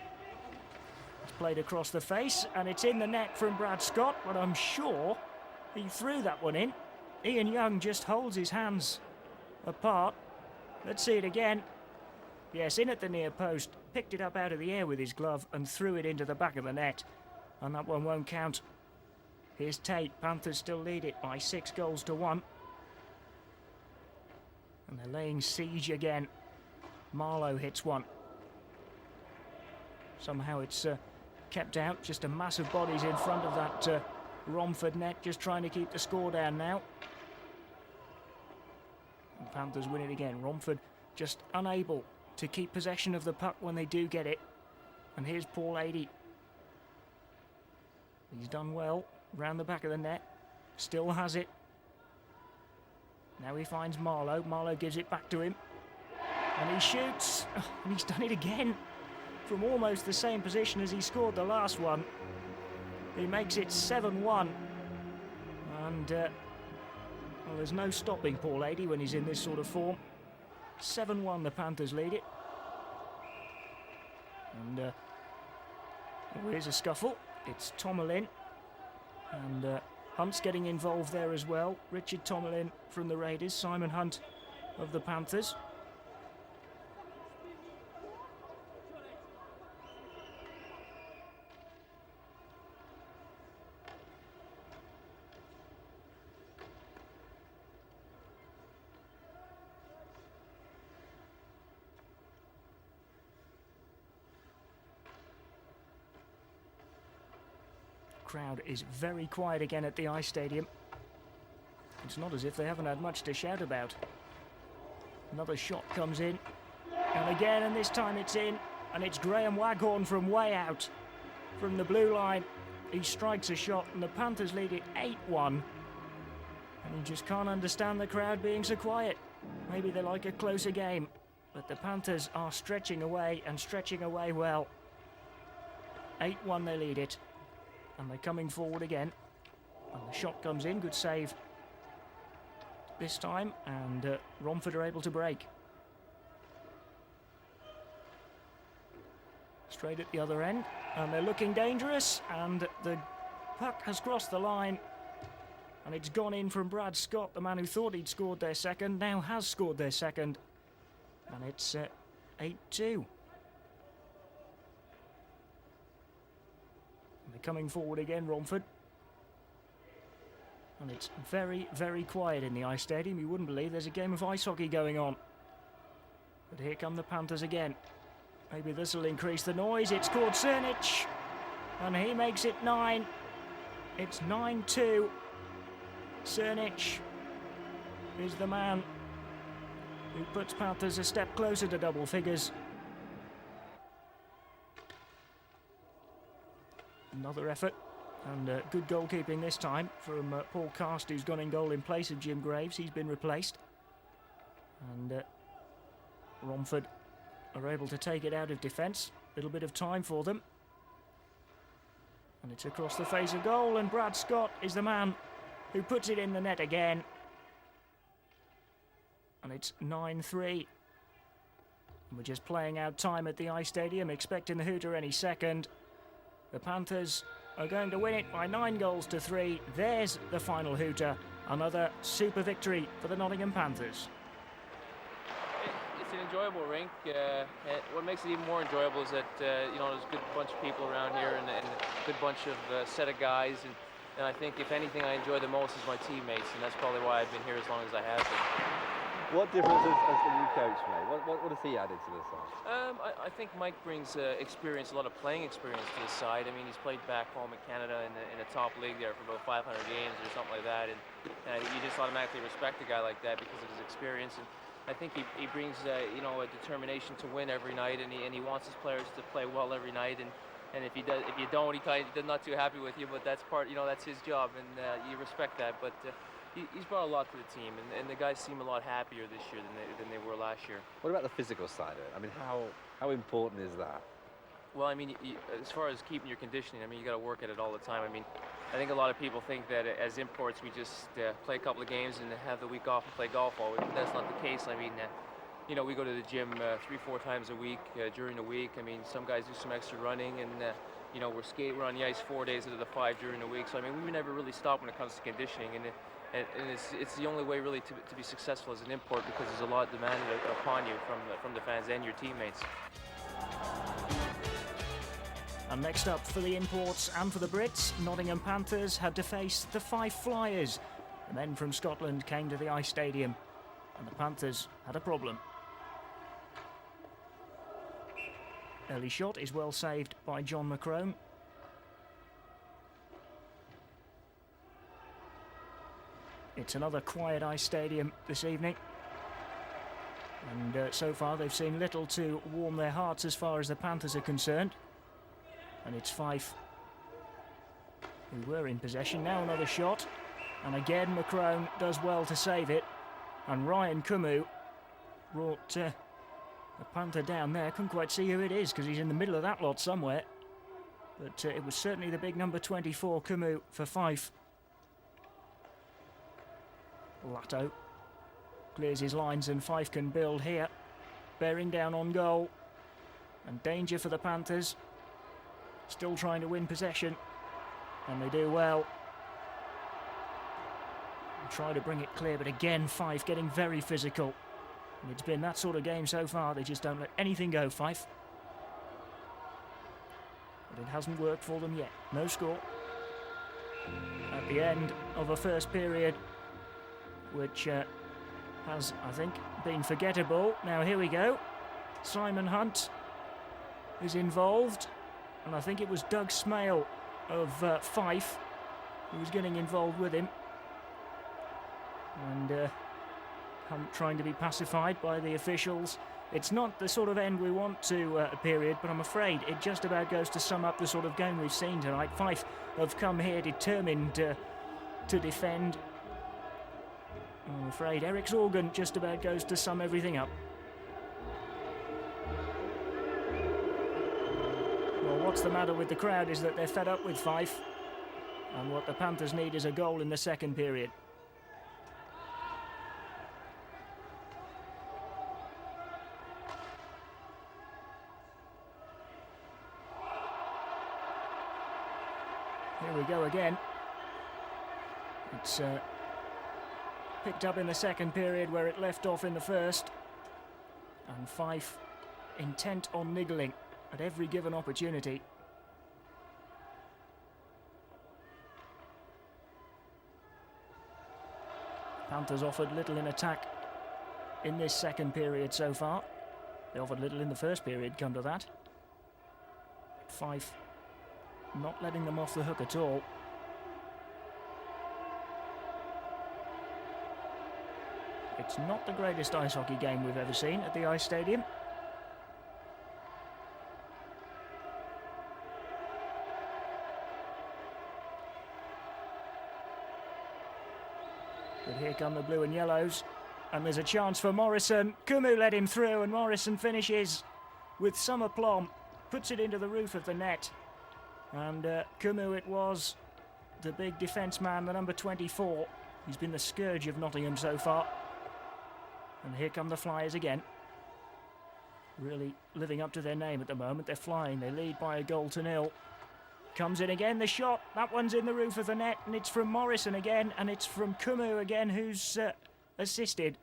It's played across the face, and it's in the net from Brad Scott, but I'm sure he threw that one in. Ian Young just holds his hands apart. Let's see it again. Yes, in at the near post, picked it up out of the air with his glove and threw it into the back of the net, and that one won't count. Here's Tate. Panthers still lead it by 6-1. And they're laying siege again. Marlowe hits one. Somehow it's kept out. Just a mass of bodies in front of that Romford net, just trying to keep the score down now. And Panthers win it again. Romford just unable to keep possession of the puck when they do get it. And here's Paul Adey. He's done well. Round the back of the net, still has it. Now he finds Marlowe. Marlowe gives it back to him, and he shoots. And he's done it again from almost the same position as he scored the last one. He makes it 7-1, and well, there's no stopping Paul Adey when he's in this sort of form. 7-1, the Panthers lead it, and oh, here's a scuffle. It's Tomalin. And Hunt's getting involved there as well. Richard Tomalin from the Raiders, Simon Hunt of the Panthers. Crowd is very quiet again at the Ice Stadium. It's not as if they haven't had much to shout about. Another shot comes in, and again, and this time it's in, and it's Graham Waghorn from way out from the blue line. He strikes a shot, and the Panthers lead it 8-1. And you just can't understand the crowd being so quiet. Maybe they like a closer game, but the Panthers are stretching away, and stretching away well. 8-1 they lead it. And they're coming forward again. And the shot comes in. Good save this time. And Romford are able to break. Straight at the other end. And they're looking dangerous. And the puck has crossed the line. And it's gone in from Brad Scott, the man who thought he'd scored their second, now has scored their second. And it's 8-2. They're coming forward again, Romford. And it's very, very quiet in the Ice Stadium. You wouldn't believe there's a game of ice hockey going on. But here come the Panthers again. Maybe this will increase the noise. It's called Cernic. And he makes it 9. It's 9-2. Cernic is the man who puts Panthers a step closer to double figures. Another effort, and good goalkeeping this time from Paul Cast, who's gone in goal in place of Jim Graves. He's been replaced. And Romford are able to take it out of defence. A little bit of time for them. And it's across the face of goal, and Brad Scott is the man who puts it in the net again. And it's 9-3. We're just playing out time at the Ice Stadium, expecting the hooter any second. The Panthers are going to win it by 9-3. There's the final hooter. Another super victory for the Nottingham Panthers.
It's an enjoyable rink. What makes it even more enjoyable is that you know, there's a good bunch of people around here and a good bunch of set of guys. And I think if anything I enjoy the most is my teammates, and that's probably why I've been here as long as I have been.
What difference has the new coach made? What has he added to the side?
I think Mike brings experience, a lot of playing experience to his side. I mean, he's played back home in Canada in the top league there for about 500 games or something like that, and you just automatically respect a guy like that because of his experience. And I think he brings a determination to win every night, and he wants his players to play well every night. And if you don't, he's not too happy with you. But that's that's his job, and you respect that. But he's brought a lot to the team, and the guys seem a lot happier this year than they were last year.
What about the physical side of it? I mean, how important is that?
Well, I mean, as far as keeping your conditioning, I mean, you got to work at it all the time. I mean, I think a lot of people think that as imports we just play a couple of games and have the week off and play golf all week. But that's not the case. I mean, we go to the gym 3-4 times a week during the week. I mean, some guys do some extra running, and we're on the ice 4 days out of the 5 during the week. So I mean, we never really stop when it comes to conditioning, and it's the only way really to be successful as an import, because there's a lot demanded upon you from the fans and your teammates.
And next up for the imports and for the Brits, Nottingham Panthers had to face the Fife Flyers. The men from Scotland came to the Ice Stadium, and the Panthers had a problem. Early shot is well saved by John McCrone. It's another quiet Ice Stadium this evening, and so far they've seen little to warm their hearts as far as the Panthers are concerned. And it's Fife who were in possession. Now another shot, and again McCrone does well to save it, and Ryan Kumu brought the Panther down there. Couldn't quite see who it is because he's in the middle of that lot somewhere, but it was certainly the big number 24, Kumu, for Fife. Latto clears his lines, and Fife can build here. Bearing down on goal, and danger for the Panthers. Still trying to win possession, and they do well. And try to bring it clear, but again Fife getting very physical. And it's been that sort of game so far. They just don't let anything go, Fife. But it hasn't worked for them yet. No score. At the end of a first period, which has, I think, been forgettable. Now here we go. Simon Hunt is involved, and I think it was Doug Smale of Fife who was getting involved with him. And Hunt trying to be pacified by the officials. It's not the sort of end we want to a period, but I'm afraid it just about goes to sum up the sort of game we've seen tonight. Fife have come here determined to defend. I'm afraid Eric Zorgan just about goes to sum everything up. Well, what's the matter with the crowd is that they're fed up with Fife, and what the Panthers need is a goal in the second period. Here we go again. It's picked up in the second period where it left off in the first, and Fife intent on niggling at every given opportunity. Panthers offered little in attack in this second period so far. They offered little in the first period, come to that. Fife not letting them off the hook at all. It's not the greatest ice hockey game we've ever seen at the Ice Stadium. But here come the blue and yellows, and there's a chance for Morrison. Kumu led him through, and Morrison finishes with some aplomb, puts it into the roof of the net. And Kumu it was, the big defence man, the number 24. He's been the scourge of Nottingham so far. And here come the Flyers again. Really living up to their name at the moment. They're flying. They lead by a 1-0. Comes in again, the shot. That one's in the roof of the net, and it's from Morrison again, and it's from Kumu again, who's assisted.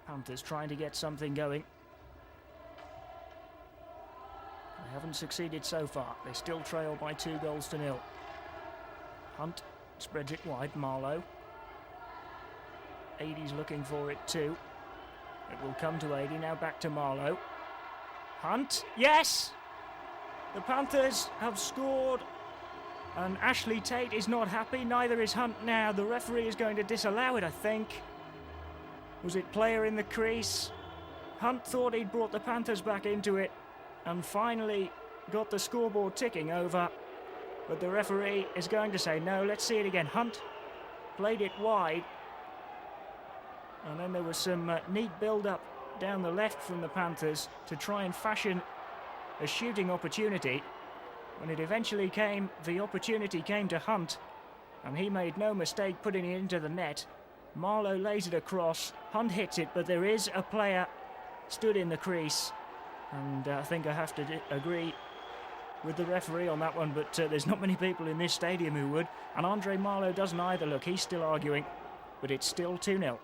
Panthers trying to get something going. haven't succeeded so far. They still trail by 2-0. Hunt spreads it wide. Marlowe. 80's looking for it too. It will come to 80. Now back to Marlowe. Hunt. Yes! The Panthers have scored. And Ashley Tate is not happy. Neither is Hunt now. The referee is going to disallow it, I think. Was it player in the crease? Hunt thought he'd brought the Panthers back into it and finally got the scoreboard ticking over. But the referee is going to say no. Let's see it again. Hunt played it wide. And then there was some neat build-up down the left from the Panthers to try and fashion a shooting opportunity. When it eventually came, the opportunity came to Hunt, and he made no mistake putting it into the net. Marlowe lays it across. Hunt hits it, but there is a player stood in the crease. And I think I have to agree with the referee on that one, but there's not many people in this stadium who would. And Andre Marlowe doesn't either. Look, he's still arguing, but it's still 2-0.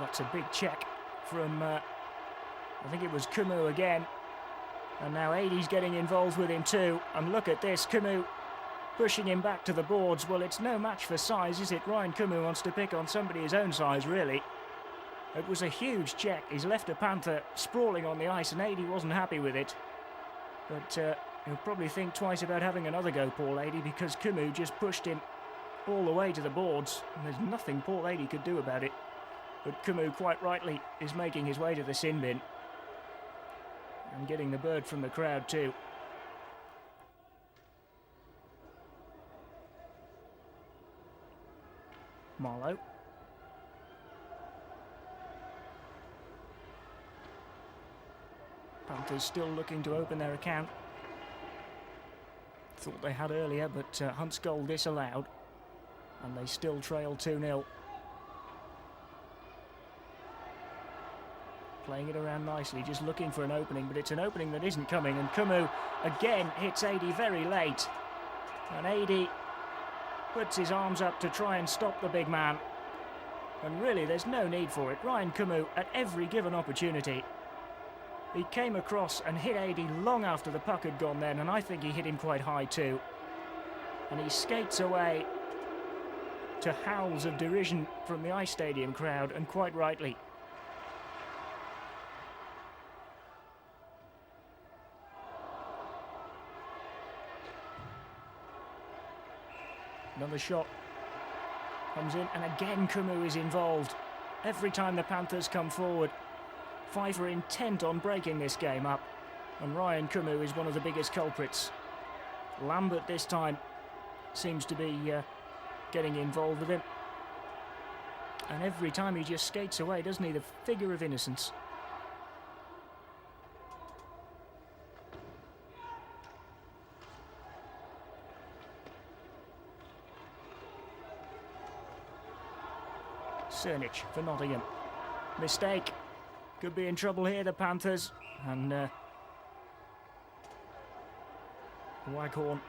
That's a big check from, I think it was Kumu again. And now 80's getting involved with him too. And look at this, Kumu pushing him back to the boards. Well, it's no match for size, is it? Ryan Kumu wants to pick on somebody his own size, really. It was a huge check. He's left a Panther sprawling on the ice, and 80 wasn't happy with it. But he'll probably think twice about having another go, Paul 80, because Kumu just pushed him all the way to the boards. And there's nothing Paul 80 could do about it. But Kumu, quite rightly, is making his way to the sin bin. And getting the bird from the crowd too. Marlowe. Panthers still looking to open their account. Thought they had earlier, but Hunt's goal disallowed. And they still trail 2-0. Playing it around nicely, just looking for an opening, but it's an opening that isn't coming, and Kumu again hits 80 very late. And 80 puts his arms up to try and stop the big man. And really, there's no need for it. Ryan Kumu, at every given opportunity, he came across and hit 80 long after the puck had gone then, and I think he hit him quite high too. And he skates away to howls of derision from the Ice Stadium crowd, and quite rightly. Another shot comes in, and again Kumu is involved. Every time the Panthers come forward, Fife are intent on breaking this game up, and Ryan Kumu is one of the biggest culprits. Lambert this time seems to be getting involved with him. And every time he just skates away, doesn't he? The figure of innocence. Cernic for Nottingham. Mistake. Could be in trouble here, the Panthers. And Waghorn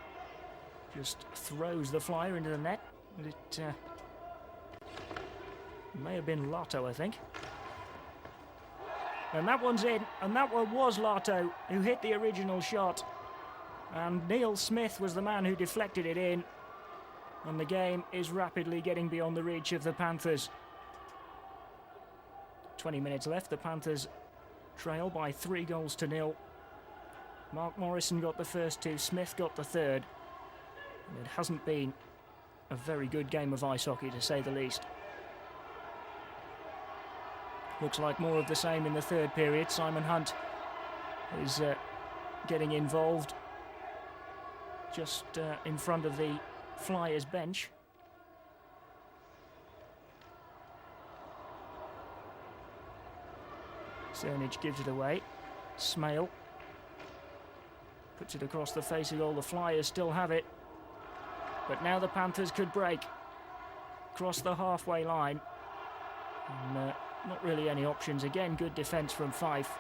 just throws the flyer into the net. It may have been Lotto, I think. And that one's in. And that one was Lotto, who hit the original shot. And Neil Smith was the man who deflected it in. And the game is rapidly getting beyond the reach of the Panthers. 20 minutes left. The Panthers trail by 3-0. Mark Morrison got the first two, Smith got the third. And it hasn't been a very good game of ice hockey, to say the least. Looks like more of the same in the third period. Simon Hunt is getting involved just in front of the Flyers bench. Cernic gives it away. Smale puts it across the face of goal. The Flyers still have it. But now the Panthers could break. Cross the halfway line. And, not really any options. Again, good defence from Fife.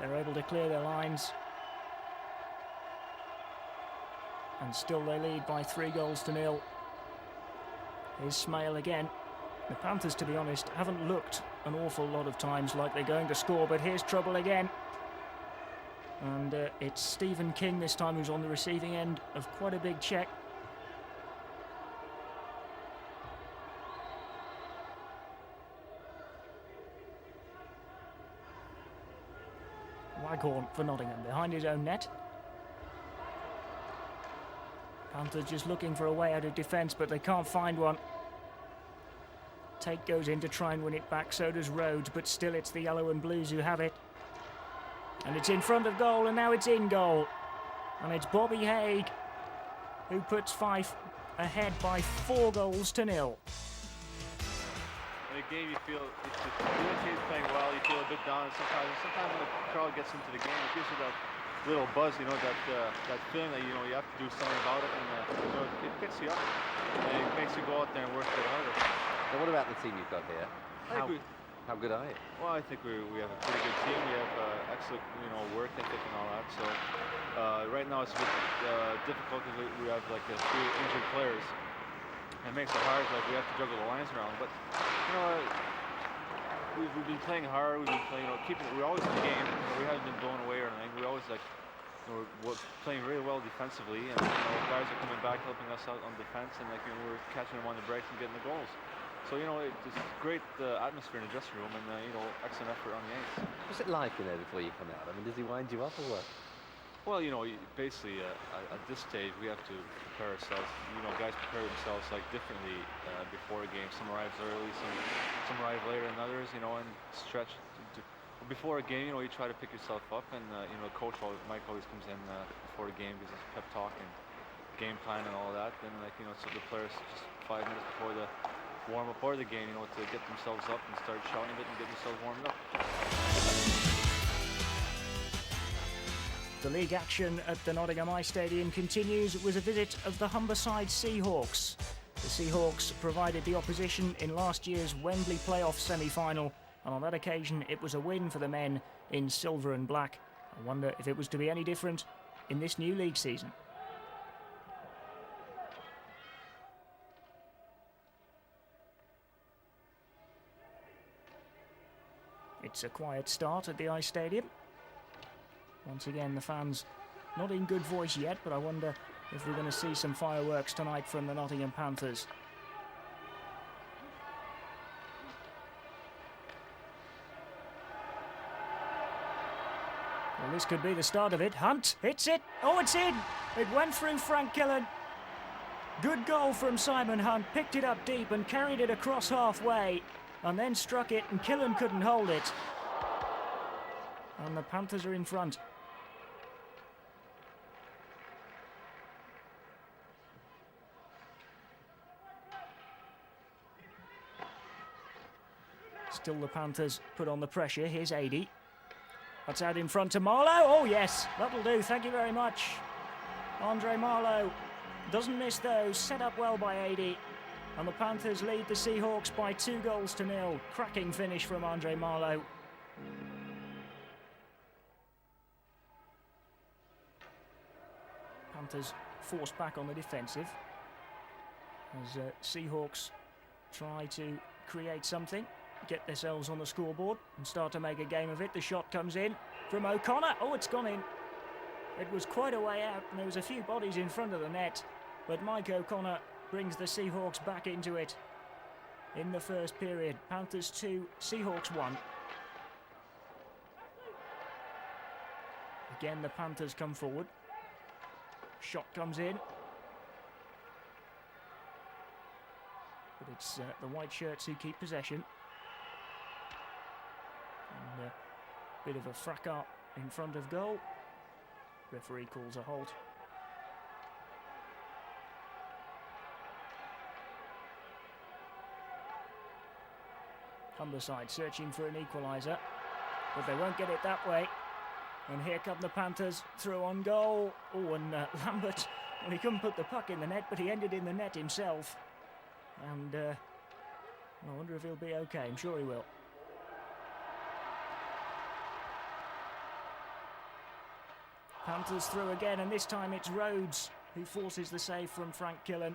They're able to clear their lines. And still they lead by 3-0. Here's Smale again. The Panthers, to be honest, haven't looked an awful lot of times like they're going to score, but here's trouble again. And it's Stephen King this time who's on the receiving end of quite a big check. Waghorn for Nottingham behind his own net. Panthers just looking for a way out of defence, but they can't find one. Tate goes in to try and win it back, so does Rhodes, but still it's the yellow and blues who have it. And it's in front of goal, and now it's in goal. And it's Bobby Haig who puts Fife ahead by 4-0.
In a game, you feel if the other team's playing well, you feel a bit down. Sometimes when the crowd gets into the game, it gives you that little buzz, you know, that feeling that you have to do something about it, and it gets you up, and it makes you go out there and work a bit harder.
Now, what about the team you've got here? How good are you?
Well, I think we have a pretty good team. We have excellent, work ethic and all that. So right now it's a bit difficult because we have like a few injured players. It makes it hard. Like we have to juggle the lines around. But we've been playing hard. We've been playing, we're always in the game. We haven't been blown away or anything. We always we're playing really well defensively, and guys are coming back helping us out on defense, and we're catching them on the breaks and getting the goals. So it's great atmosphere in the dressing room, and excellent effort on the ice.
What's it like in there before you come out? I mean, does he wind you up or what?
Well, basically at this stage we have to prepare ourselves. Guys prepare themselves differently before a game. Some arrive early, some arrive later than others. And stretch. Before a game, you try to pick yourself up, and coach Mike always comes in before the game, gives us pep talk and game plan and all of that. Then so the players just 5 minutes before the warm up or the game, to get themselves up and start shouting a bit and get themselves warmed up.
The league action at the Nottingham Ice Stadium continues with a visit of the Humberside Seahawks. The Seahawks provided the opposition in last year's Wembley playoff semi-final, and on that occasion it was a win for the men in silver and black. I wonder if it was to be any different in this new league season. It's a quiet start at the Ice Stadium. Once again, the fans not in good voice yet, but I wonder if we're going to see some fireworks tonight from the Nottingham Panthers. Well, this could be the start of it. Hunt hits it. Oh, it's in. It went through Frank Killen. Good goal from Simon Hunt. Picked it up deep and carried it across halfway, and then struck it, and Killen couldn't hold it. And the Panthers are in front. Still the Panthers put on the pressure. Here's Adey. That's out in front to Marlowe. Oh yes, that'll do. Thank you very much. Andre Marlowe doesn't miss those. Set up well by Adey. And the Panthers lead the Seahawks by 2-0. Cracking finish from Andre Marlowe. Panthers forced back on the defensive as Seahawks try to create something, get themselves on the scoreboard and start to make a game of it. The shot comes in from O'Connor. Oh, it's gone in. It was quite a way out, and there was a few bodies in front of the net, but Mike O'Connor brings the Seahawks back into it in the first period. Panthers 2, Seahawks 1. Again, the Panthers come forward. Shot comes in. But it's the white shirts who keep possession. And a bit of a fracas in front of goal. Referee calls a halt. Humberside searching for an equaliser, but they won't get it that way. And here come the Panthers through on goal. Oh, and Lambert, well, he couldn't put the puck in the net, but he ended in the net himself. And I wonder if he'll be okay. I'm sure he will. Panthers through again, and this time it's Rhodes who forces the save from Frank Killen.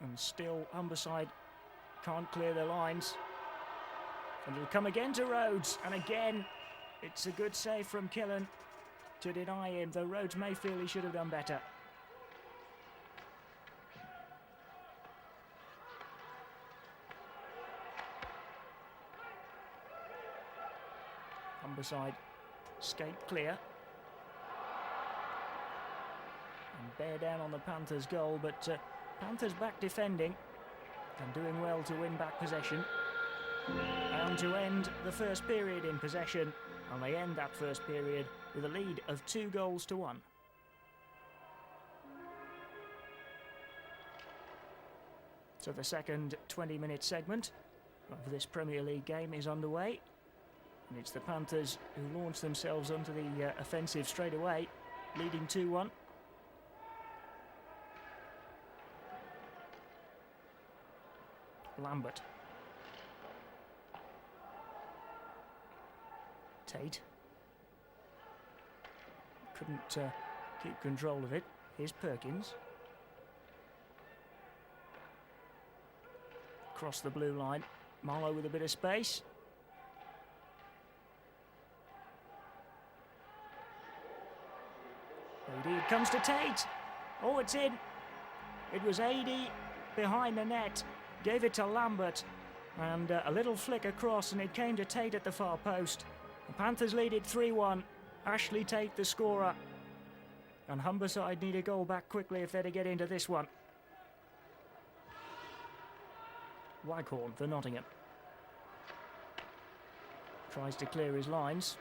And still Humberside can't clear their lines. And it'll come again to Rhodes, and again it's a good save from Killen to deny him, though Rhodes may feel he should have done better. Humberside skate clear and bear down on the Panthers' goal, but Panthers back defending and doing well to win back possession and to end the first period in possession, and they end that first period with a lead of 2-1. So the second 20-minute segment of this Premier League game is underway, and it's the Panthers who launch themselves onto the offensive straight away, leading 2-1. Lambert. Tate. Couldn't keep control of it. Here's Perkins. Across the blue line. Marlowe with a bit of space. Adey, it comes to Tate. Oh, it's in. It was Adey behind the net. Gave it to Lambert. And a little flick across, and it came to Tate at the far post. The Panthers lead it 3-1. Ashley Tate the scorer. And Humberside need a goal back quickly if they're to get into this one. Waghorn for Nottingham. Tries to clear his lines.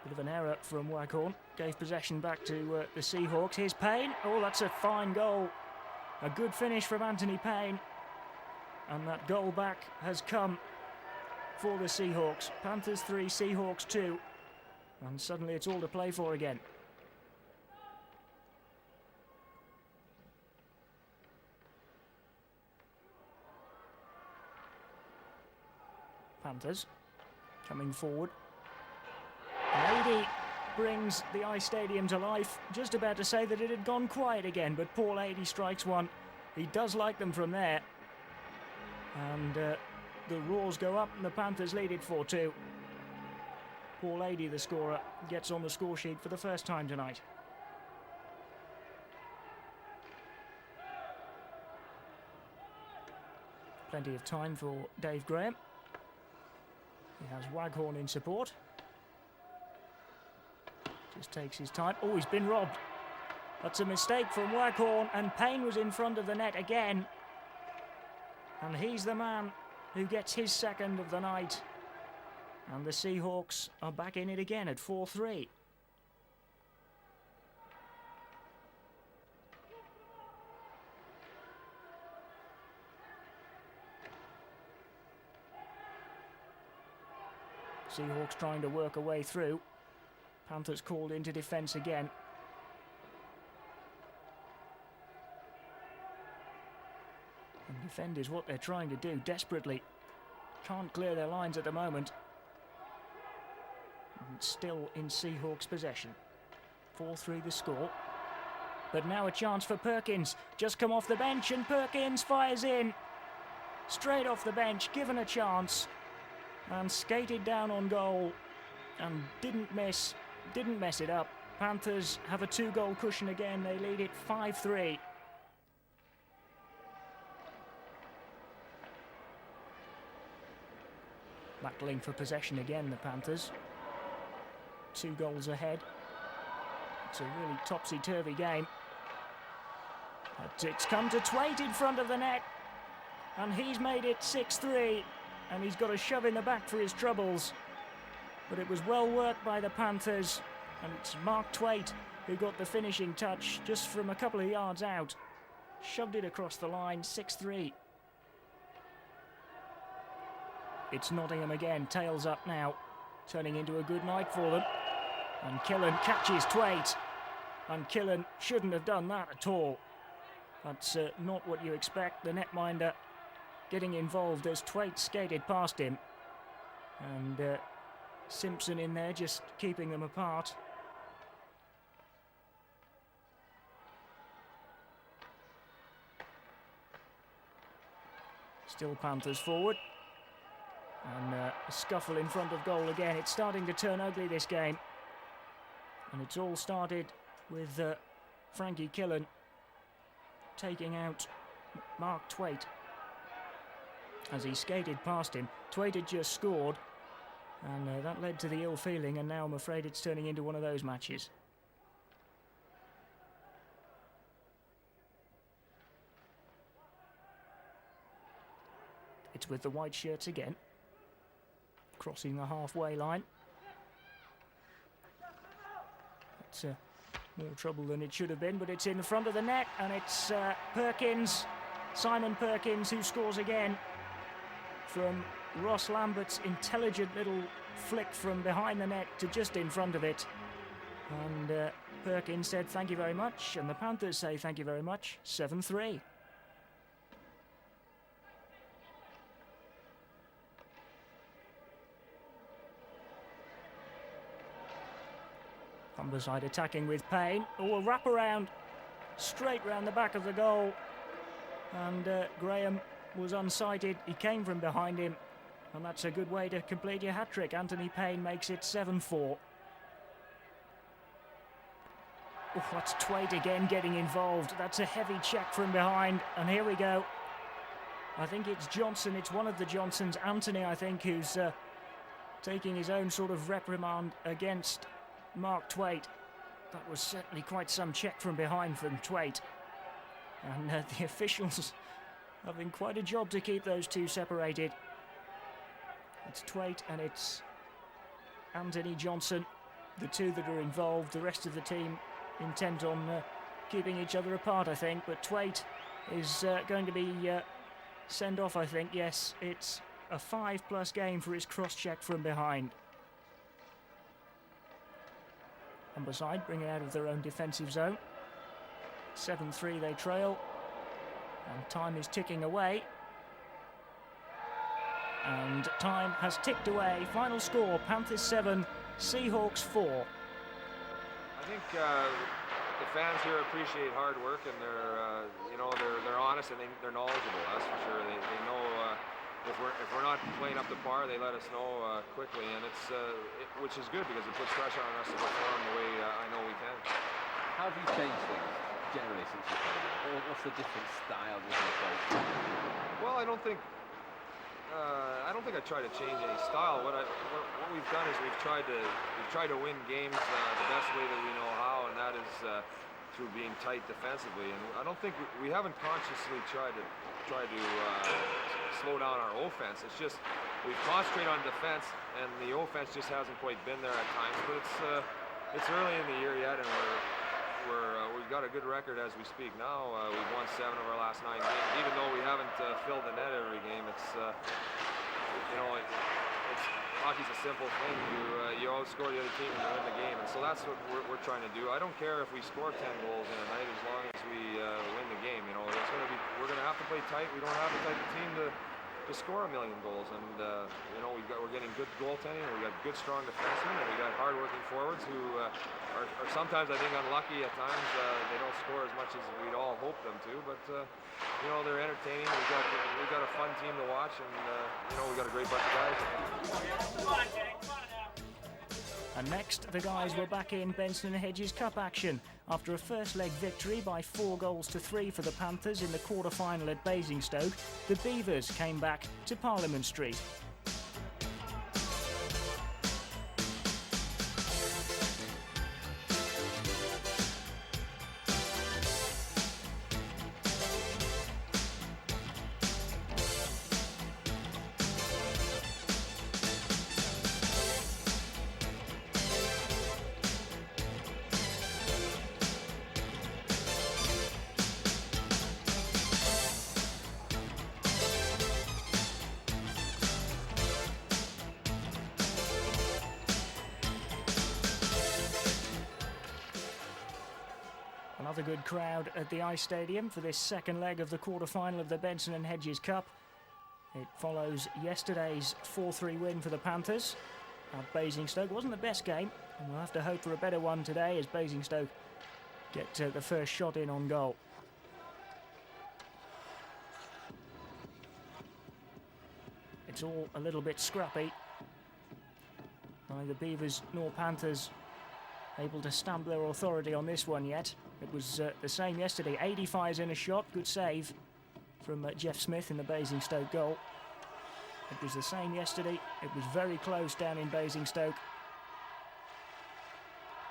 Bit of an error from Waghorn. Gave possession back to the Seahawks. Here's Payne. Oh, that's a fine goal. A good finish from Anthony Payne. And that goal back has come for the Seahawks. Panthers 3, Seahawks 2. And suddenly it's all to play for again. Panthers coming forward. Adey brings the Ice Stadium to life. Just about to say that it had gone quiet again, but Paul Adey strikes one. He does like them from there. And the roars go up and the Panthers lead it 4-2. Paul Adey, the scorer, gets on the score sheet for the first time tonight. Plenty of time for Dave Graham. He has Waghorn in support. Just takes his time. Oh, he's been robbed. That's a mistake from Waghorn, and Payne was in front of the net again. And he's the man who gets his second of the night. And the Seahawks are back in it again at 4-3. Seahawks trying to work a way through. Panthers called into defence again. And defend is what they're trying to do desperately. Can't clear their lines at the moment. And still in Seahawks possession. 4-3 the score. But now a chance for Perkins. Just come off the bench and Perkins fires in. Straight off the bench, given a chance. And skated down on goal. And didn't mess it up. Panthers have a 2-goal cushion again. They lead it 5-3. Battling for possession again, the Panthers. 2 goals ahead. It's a really topsy-turvy game. But it's come to Twait in front of the net. And he's made it 6-3. And he's got a shove in the back for his troubles. But it was well worked by the Panthers. And it's Mark Twait who got the finishing touch just from a couple of yards out. Shoved it across the line, 6-3. It's Nottingham again, tails up now. Turning into a good night for them. And Killen catches Twait. And Killen shouldn't have done that at all. That's not what you expect. The netminder getting involved as Twait skated past him. And Simpson in there just keeping them apart. Still Panthers forward. And a scuffle in front of goal again. It's starting to turn ugly, this game. And it's all started with Frankie Killen taking out Mark Twait as he skated past him. Twait had just scored, and that led to the ill feeling, and now I'm afraid it's turning into one of those matches. It's with the white shirts again, crossing the halfway line. It's more trouble than it should have been, but it's in front of the net, and it's Perkins, Simon Perkins, who scores again from Ross Lambert's intelligent little flick from behind the net to just in front of it. And Perkins said thank you very much, and the Panthers say thank you very much. 7-3. Humberside attacking with Payne. Oh, a wraparound straight round the back of the goal. And Graham was unsighted. He came from behind him. And that's a good way to complete your hat-trick. Anthony Payne makes it 7-4. Oh, that's Twait again getting involved. That's a heavy check from behind. And here we go. I think it's Johnson. It's one of the Johnsons. Anthony, I think, who's taking his own sort of reprimand against Mark Twait. That was certainly quite some check from behind from Twait. And the officials having quite a job to keep those two separated. It's Twait and it's Anthony Johnson, the two that are involved. The rest of the team intent on keeping each other apart, I think. But Twait is going to be sent off, I think. Yes, it's a 5+ game for his cross-check from behind. Humberside bring it out of their own defensive zone. 7-3 they trail. And time is ticking away. And time has ticked away. Final score, Panthers 7, Seahawks 4.
I think the fans here appreciate hard work, and they're honest and they're knowledgeable. That's for sure. They know if we're not playing up to par, they let us know quickly, and which is good because it puts pressure on us to perform the way I know we can.
How have you changed things generally since you played there? What's the different style that you play?
Well, I don't think I try to change any style. What we've done is we've tried to win games the best way that we know how, and that is through being tight defensively. And I don't think we haven't consciously tried to slow down our offense. It's just we've concentrated on defense, and the offense just hasn't quite been there at times. But it's early in the year yet, and we've got a good record as we speak now. We've won 7 of our last 9 games, even though we haven't filled the net every game. It's hockey's a simple thing. You outscore the other team and you win the game, and so that's what we're trying to do. I don't care if we score 10 goals in a night as long as we win the game. We're going to have to play tight. We don't have the type of team to score 1 million goals, and we're getting good goaltending, and we got good strong defensemen, and we got hard-working forwards who are sometimes, I think, unlucky at times. They don't score as much as we'd all hope them to, but they're entertaining. We've got a fun team to watch, and we got a great bunch of guys.
And next, the guys were back in Benson & Hedges Cup action after a first leg victory by 4-3 for the Panthers in the quarter-final at Basingstoke. The Beavers came back to Parliament Street. Another good crowd at the Ice Stadium for this second leg of the quarter-final of the Benson & Hedges Cup. It follows yesterday's 4-3 win for the Panthers at Basingstoke. It wasn't the best game, and we'll have to hope for a better one today as Basingstoke get the first shot in on goal. it's all a little bit scrappy. Neither Beavers nor Panthers able to stamp their authority on this one yet. It was the same yesterday. 80 fires in a shot, good save from Jeff Smith in the Basingstoke goal. It was the same yesterday. It was very close down in Basingstoke.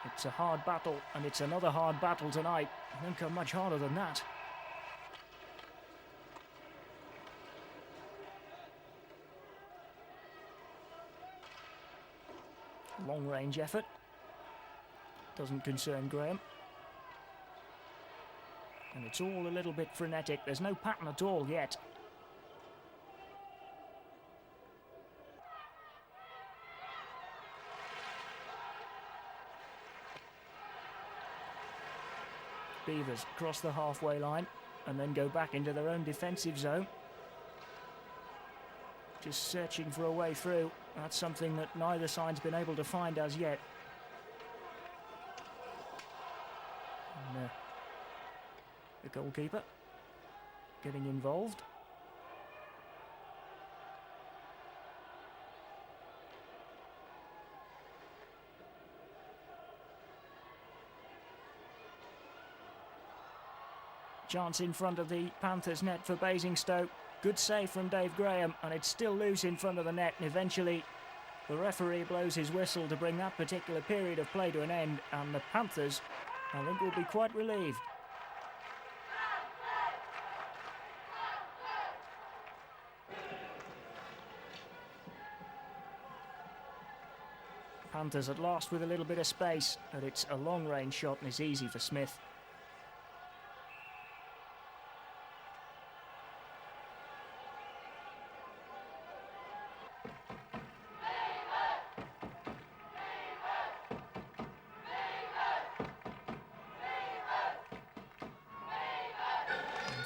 It's a hard battle, and it's another hard battle tonight. It won't come much harder than that. Long range effort. Doesn't concern Graham. And it's all a little bit frenetic. There's no pattern at all yet. Beavers cross the halfway line and then go back into their own defensive zone. Just searching for a way through. That's something that neither side's been able to find as yet. And, the goalkeeper getting involved. Chance in front of the Panthers net for Basingstoke. Good save from Dave Graham, and it's still loose in front of the net, and eventually the referee blows his whistle to bring that particular period of play to an end, and the Panthers, I think, will be quite relieved. Panthers at last with a little bit of space, but it's a long range shot and it's easy for Smith.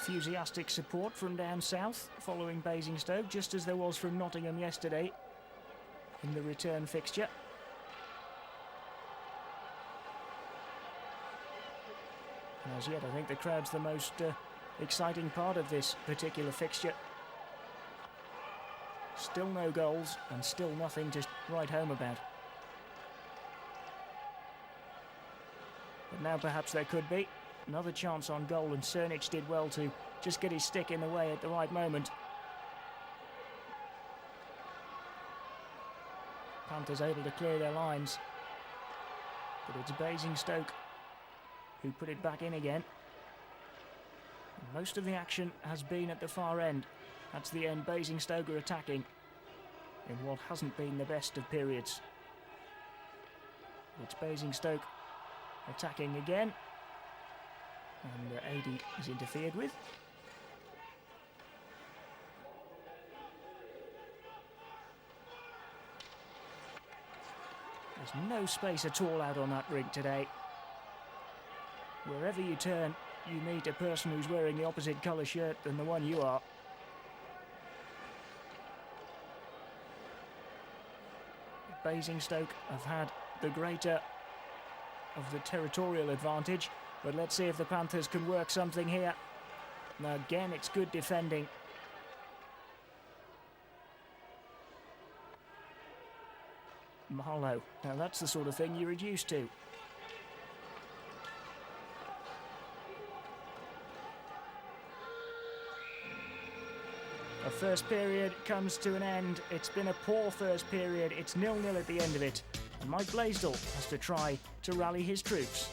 Enthusiastic support from down south following Basingstoke, just as there was from Nottingham yesterday in the return fixture. And as yet, I think the crowd's the most exciting part of this particular fixture. Still no goals and still nothing to write home about. But now perhaps there could be. Another chance on goal, and Cernic did well to just get his stick in the way at the right moment. Panthers able to clear their lines. But it's Basingstoke who put it back in again. Most of the action has been at the far end. That's the end. Basingstoke are attacking in what hasn't been the best of periods. It's Basingstoke attacking again. And 80 is interfered with. There's no space at all out on that rink today. Wherever you turn, you meet a person who's wearing the opposite colour shirt than the one you are. Basingstoke have had the greater of the territorial advantage, but let's see if the Panthers can work something here. Now again, it's good defending. Marlowe. Now that's the sort of thing you're used to. A first period comes to an end. It's been a poor first period. It's 0-0 at the end of it. And Mike Blaisdell has to try to rally his troops.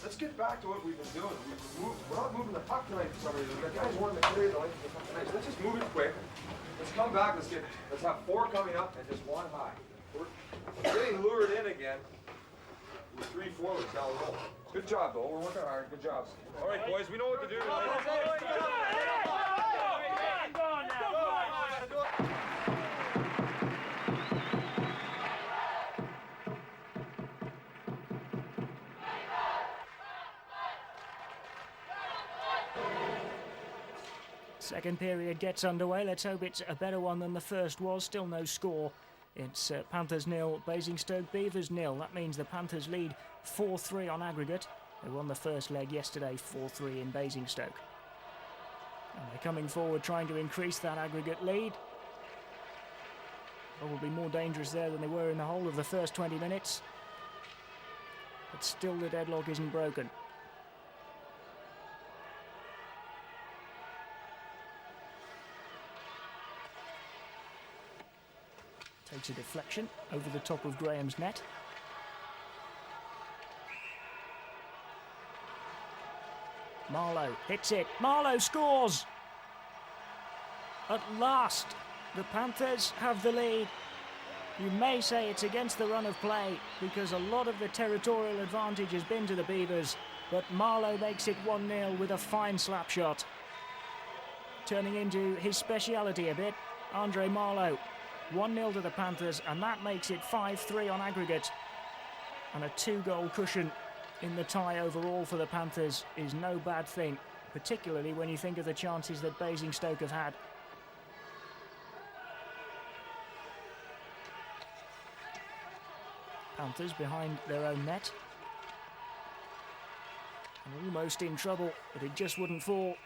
Let's get back to what we've been doing. We're not moving the puck tonight for some reason. The guys wanting to clear the lane for something nice. Let's just move it quick. Let's come back. Let's have 4 coming up and just 1 high. We're getting lured in again with 3 forwards down low. Good job, though. We're working hard. Good job. All right, boys. We know what to do tonight.
Second period gets underway. Let's hope it's a better one than the first was. Still no score. It's Panthers 0, Basingstoke Beavers 0. That means the Panthers lead 4-3 on aggregate. They won the first leg yesterday 4-3 in Basingstoke. And they're coming forward trying to increase that aggregate lead. Probably more dangerous there than they were in the whole of the first 20 minutes. But still the deadlock isn't broken. Takes a deflection over the top of Graham's net. Marlowe hits it. Marlowe scores! At last, the Panthers have the lead. You may say it's against the run of play because a lot of the territorial advantage has been to the Beavers, but Marlowe makes it 1-0 with a fine slap shot. Turning into his speciality a bit, Andre Marlowe. 1-0 to the Panthers, and that makes it 5-3 on aggregate. And a 2-goal cushion in the tie overall for the Panthers is no bad thing, particularly when you think of the chances that Basingstoke have had. Panthers behind their own net. And almost in trouble, but it just wouldn't fall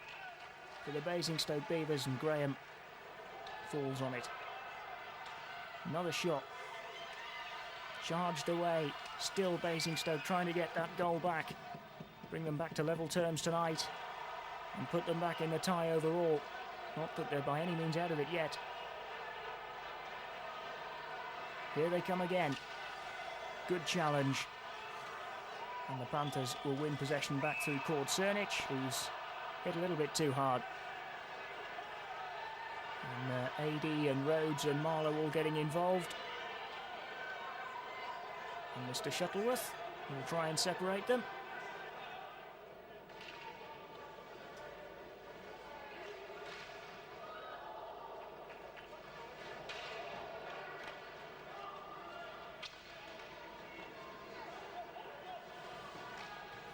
for the Basingstoke Beavers, and Graham falls on it. Another shot. Charged away. Still Basingstoke trying to get that goal back. Bring them back to level terms tonight. And put them back in the tie overall. Not that they're by any means out of it yet. Here they come again. Good challenge. And the Panthers will win possession back through Cord Cernic, who's hit a little bit too hard. And AD and Rhodes and Marlowe all getting involved. And Mr. Shuttleworth will try and separate them.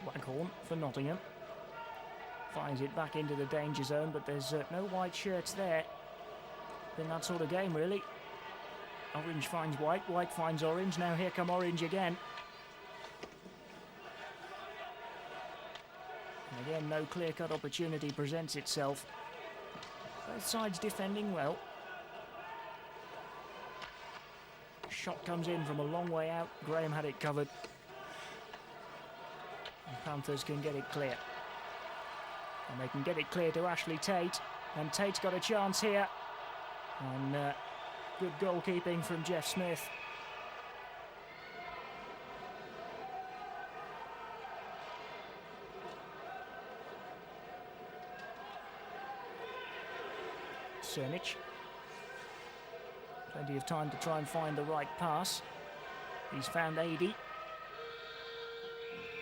Waghorn for Nottingham. Finds it back into the danger zone, but there's no white shirts there. Been that sort of game, really. Orange finds white, white finds orange. Now here come orange again. And again, no clear-cut opportunity presents itself. Both sides defending well. Shot comes in from a long way out. Graham had it covered. And Panthers can get it clear. And they can get it clear to Ashley Tate. And Tate's got a chance here. And good goalkeeping from Jeff Smith. Cernic. Plenty of time to try and find the right pass. He's found AD.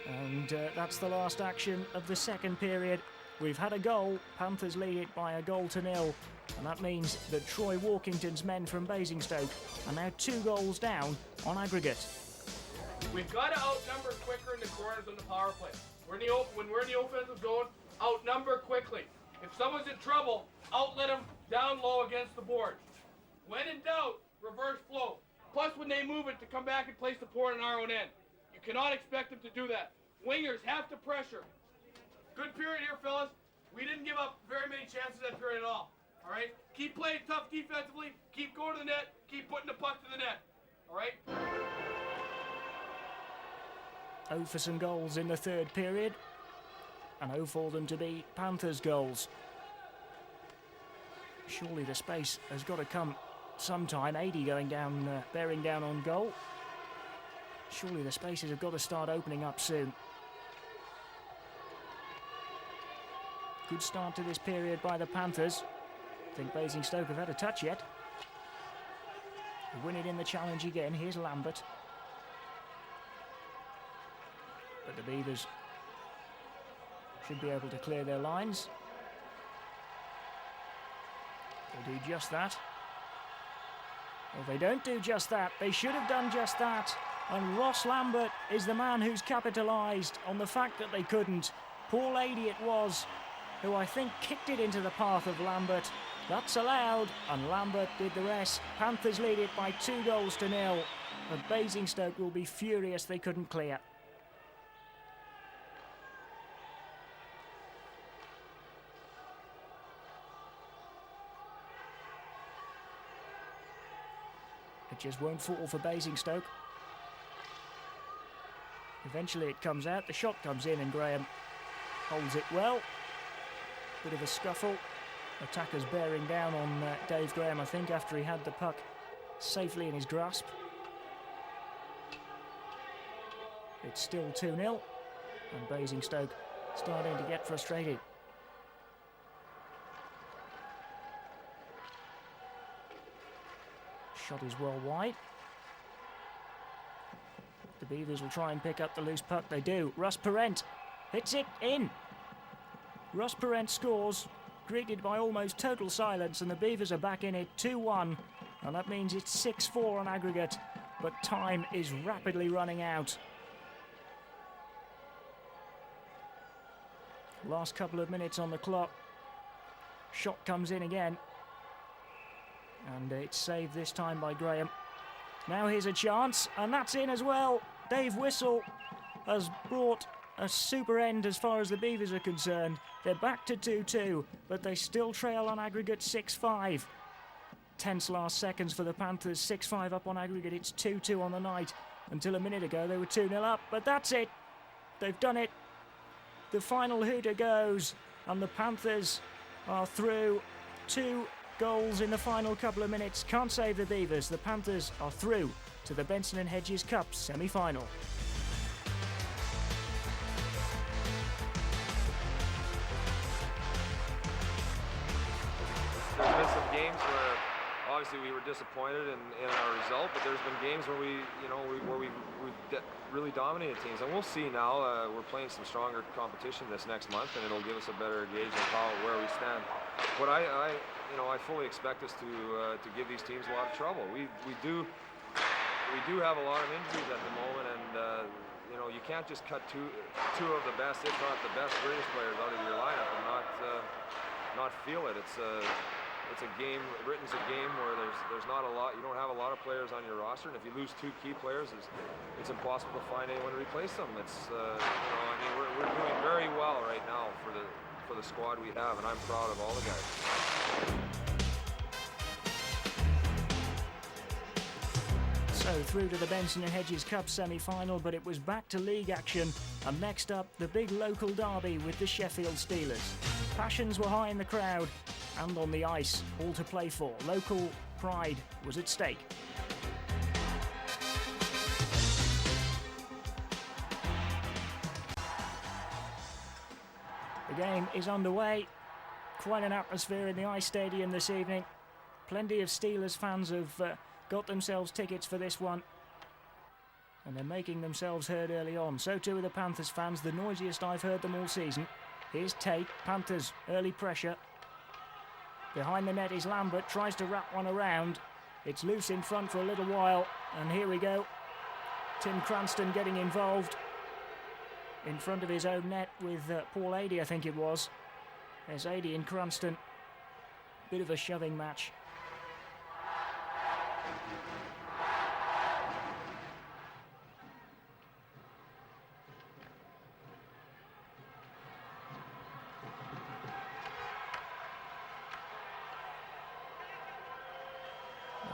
And that's the last action of the second period. We've had a goal. Panthers lead it by 1-0. And that means that Troy Walkington's men from Basingstoke are now 2 goals down on aggregate.
We've got to outnumber quicker in the corners on the power play. When we're in the offensive zone, outnumber quickly. If someone's in trouble, outlet them down low against the board. When in doubt, reverse flow. Plus, when they move it, to come back and place the point on our own end. You cannot expect them to do that. Wingers have to pressure. Good period here, fellas. We didn't give up very many chances that period at all. All right? Keep playing tough defensively. Keep going to the net. Keep putting the puck to the net. All right?
0 for some goals in the third period. And 0 for them to be Panthers goals. Surely the space has got to come sometime. 80 going down, bearing down on goal. Surely the spaces have got to start opening up soon. Good start to this period by the Panthers. I think Basingstoke have had a touch yet. They win it in the challenge again. Here's Lambert. But the Beavers should be able to clear their lines. They do just that. Well, they don't do just that. They should have done just that. And Ross Lambert is the man who's capitalised on the fact that they couldn't. Paul Ady it was who I think kicked it into the path of Lambert. That's allowed, and Lambert did the rest. Panthers lead it by 2-0, but Basingstoke will be furious they couldn't clear. It just won't fall for Basingstoke. Eventually it comes out, the shot comes in, and Graham holds it well. Bit of a scuffle. Attackers bearing down on Dave Graham, I think, after he had the puck safely in his grasp. It's still 2-0, and Basingstoke starting to get frustrated. Shot is well wide. The Beavers will try and pick up the loose puck. They do. Russ Parent hits it in. Russ Parent scores, greeted by almost total silence, and the Beavers are back in it 2-1, and that means it's 6-4 on aggregate, but time is rapidly running out. Last couple of minutes on the clock. Shot comes in again, and it's saved this time by Graham. Now here's a chance, and that's in as well. Dave Whistle has brought a super end as far as the Beavers are concerned. They're back to 2-2, but they still trail on aggregate 6-5. Tense last seconds for the Panthers, 6-5 up on aggregate. It's 2-2 on the night. Until a minute ago they were 2-0 up, but that's it. They've done it. The final hooter goes, and the Panthers are through. 2 goals in the final couple of minutes can't save the Beavers. The Panthers are through to the Benson and Hedges Cup semi-final.
There's been some games where obviously we were disappointed in our result, but there's been games where we've really dominated teams, and we'll see now. We're playing some stronger competition this next month, and it'll give us a better gauge of where we stand. But I fully expect us to give these teams a lot of trouble. We do have a lot of injuries at the moment, and you can't just cut two of the best, if not the best, British players out of your lineup and not feel it. It's a game. Britain's a game where there's not a lot. You don't have a lot of players on your roster, and if you lose 2 key players, it's impossible to find anyone to replace them. It's we're doing very well right now for the squad we have, and I'm proud of all the guys.
So through to the Benson and Hedges Cup semi-final, but it was back to league action, and next up the big local derby with the Sheffield Steelers. Passions were high in the crowd and on the ice, all to play for. Local pride was at stake. The game is underway. Quite an atmosphere in the Ice Stadium this evening. Plenty of Steelers fans have got themselves tickets for this one, and they're making themselves heard early on. So too are the Panthers fans, the noisiest I've heard them all season. Here's Tate. Panthers early pressure. Behind the net is Lambert, tries to wrap one around. It's loose in front for a little while, and here we go. Tim Cranston getting involved in front of his own net with Paul Adey, I think it was. There's Adey and Cranston. Bit of a shoving match.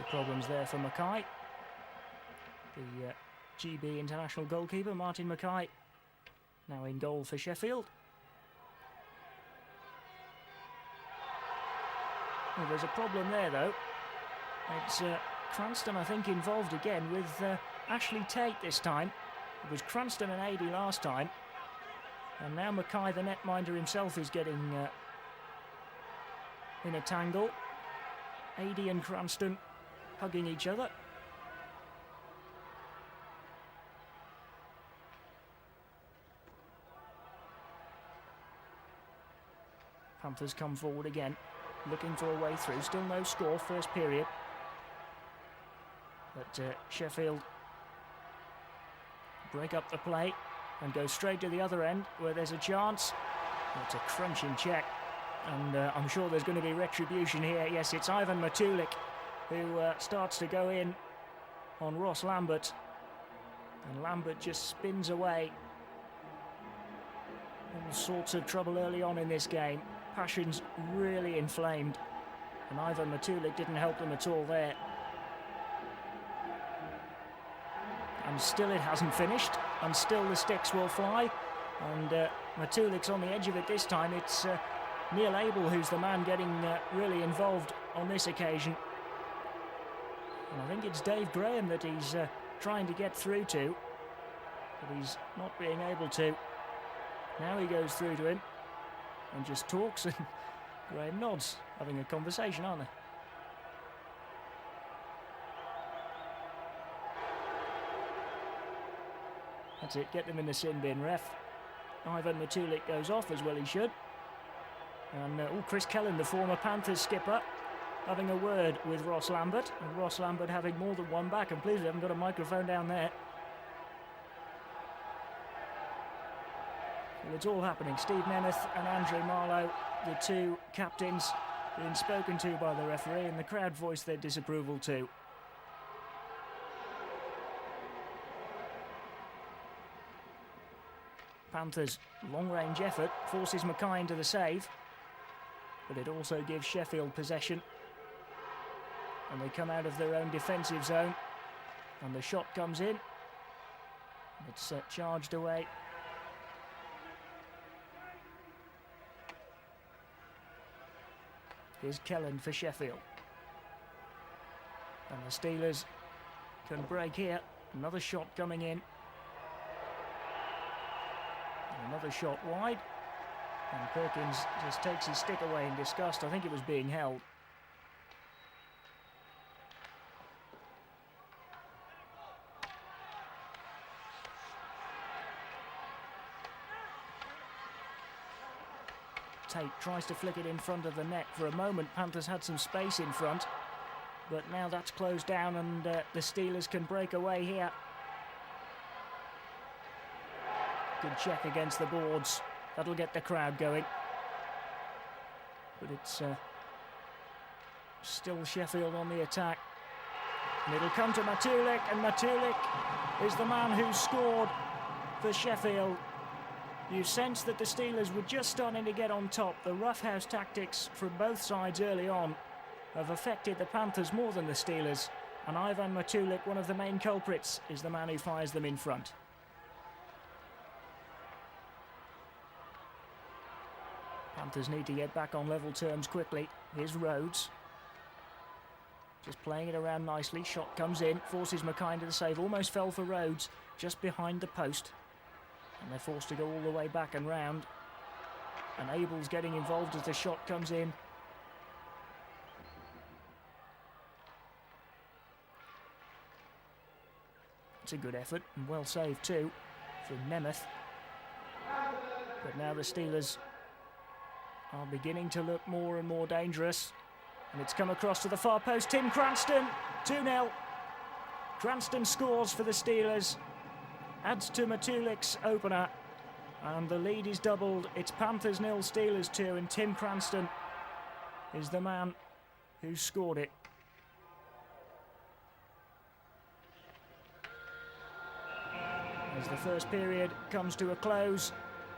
Problems there for Mackay. The GB international goalkeeper, Martin Mackay, now in goal for Sheffield. Well, there's a problem there, though. It's Cranston, I think, involved again with Ashley Tate this time. It was Cranston and Adey last time. And now Mackay, the netminder himself, is getting in a tangle. Adey and Cranston hugging each other. Panthers come forward again, looking for a way through. Still no score, first period. But Sheffield break up the play and go straight to the other end where there's a chance. It's a crunching check, and I'm sure there's going to be retribution here. Yes, it's Ivan Matulik who starts to go in on Ross Lambert, and Lambert just spins away. All sorts of trouble early on in this game. Passions really inflamed, and Ivan Matulik didn't help them at all there. And still it hasn't finished, and still the sticks will fly, and Matulik's on the edge of it this time. It's Neil Abel who's the man getting really involved on this occasion. And I think it's Dave Graham that he's trying to get through to, but he's not being able to. Now he goes through to him and just talks, and Graham nods, having a conversation, aren't they? That's it, get them in the sin bin, ref. Ivan Matulik goes off, as well he should. And Chris Kellen, the former Panthers skipper, having a word with Ross Lambert, and Ross Lambert having more than one back, and please, we haven't got a microphone down there. Well, it's all happening. Steve Nemeth and Andre Marlowe, the two captains, being spoken to by the referee, and the crowd voiced their disapproval too. Panthers' long-range effort forces Mackay into the save, but it also gives Sheffield possession. And they come out of their own defensive zone, and the shot comes in. It's charged away. Here's Kellen for Sheffield. And the Steelers can break here. Another shot coming in. Another shot wide, and Perkins just takes his stick away in disgust. I think it was being held. Tate tries to flick it in front of the net. For a moment, Panthers had some space in front, but now that's closed down, and the Steelers can break away here. Good check against the boards. That'll get the crowd going. But it's still Sheffield on the attack. And it'll come to Matulik, and Matulik is the man who scored for Sheffield. You sense that the Steelers were just starting to get on top. The roughhouse tactics from both sides early on have affected the Panthers more than the Steelers. And Ivan Matulik, one of the main culprits, is the man who fires them in front. Panthers need to get back on level terms quickly. Here's Rhodes. Just playing it around nicely. Shot comes in, forces Mackay into the save. Almost fell for Rhodes, just behind the post. And they're forced to go all the way back and round. And Abel's getting involved as the shot comes in. It's a good effort, and well saved too, from Nemeth. But now the Steelers are beginning to look more and more dangerous. And it's come across to the far post. Tim Cranston, 2-0. Cranston scores for the Steelers. Adds to Matulik's opener. And the lead is doubled. It's Panthers 0, Steelers 2. And Tim Cranston is the man who scored it. As the first period comes to a close,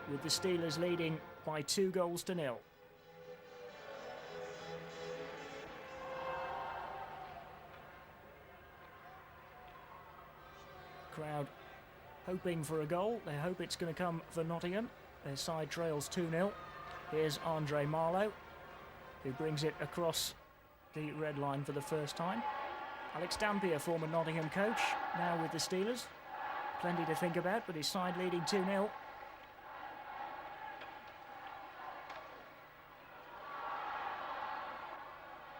with the Steelers leading by 2-0. Crowd hoping for a goal. They hope it's going to come for Nottingham. Their side trails 2-0. Here's Andre Marlowe, who brings it across the red line for the first time. Alex Dampier, former Nottingham coach, now with the Steelers. Plenty to think about, but his side leading 2-0.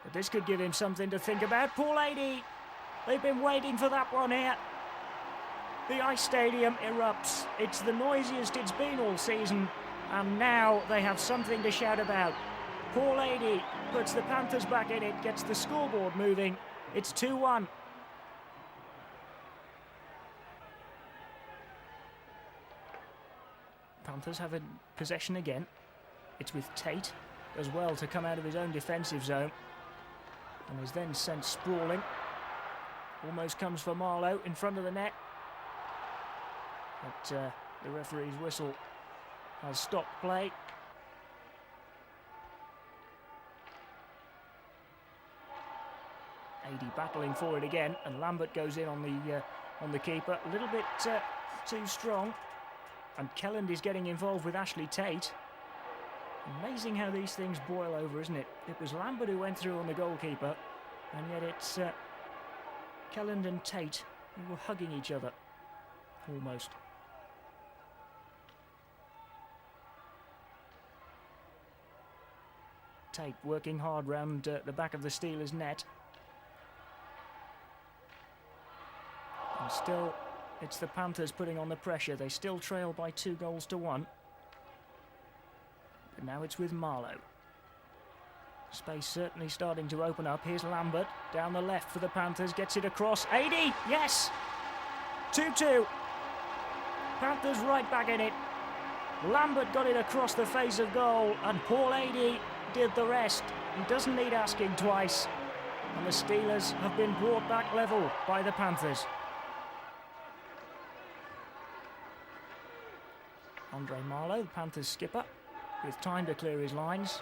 But this could give him something to think about. Paul Adey, they've been waiting for that one here. The ice stadium erupts. It's the noisiest it's been all season, and now they have something to shout about. Paul Adey puts the Panthers back in it, gets the scoreboard moving. It's 2-1. Panthers have possession again. It's with Tate as well to come out of his own defensive zone. And is then sent sprawling. Almost comes for Marlowe in front of the net. But the referee's whistle has stopped play. Adey battling for it again, and Lambert goes in on the keeper. A little bit too strong. And Kelland is getting involved with Ashley Tate. Amazing how these things boil over, isn't it? It was Lambert who went through on the goalkeeper, and yet it's Kelland and Tate who were hugging each other, almost. Tate working hard round the back of the Steelers' net. And still, it's the Panthers putting on the pressure. They still trail by 2-1. But now it's with Marlowe. Space certainly starting to open up. Here's Lambert down the left for the Panthers. Gets it across. Adey, yes! 2-2. Panthers right back in it. Lambert got it across the face of goal, and Paul Adey did the rest. He doesn't need asking twice. And the Steelers have been brought back level by the Panthers. Andre Marlowe, the Panthers skipper, with time to clear his lines.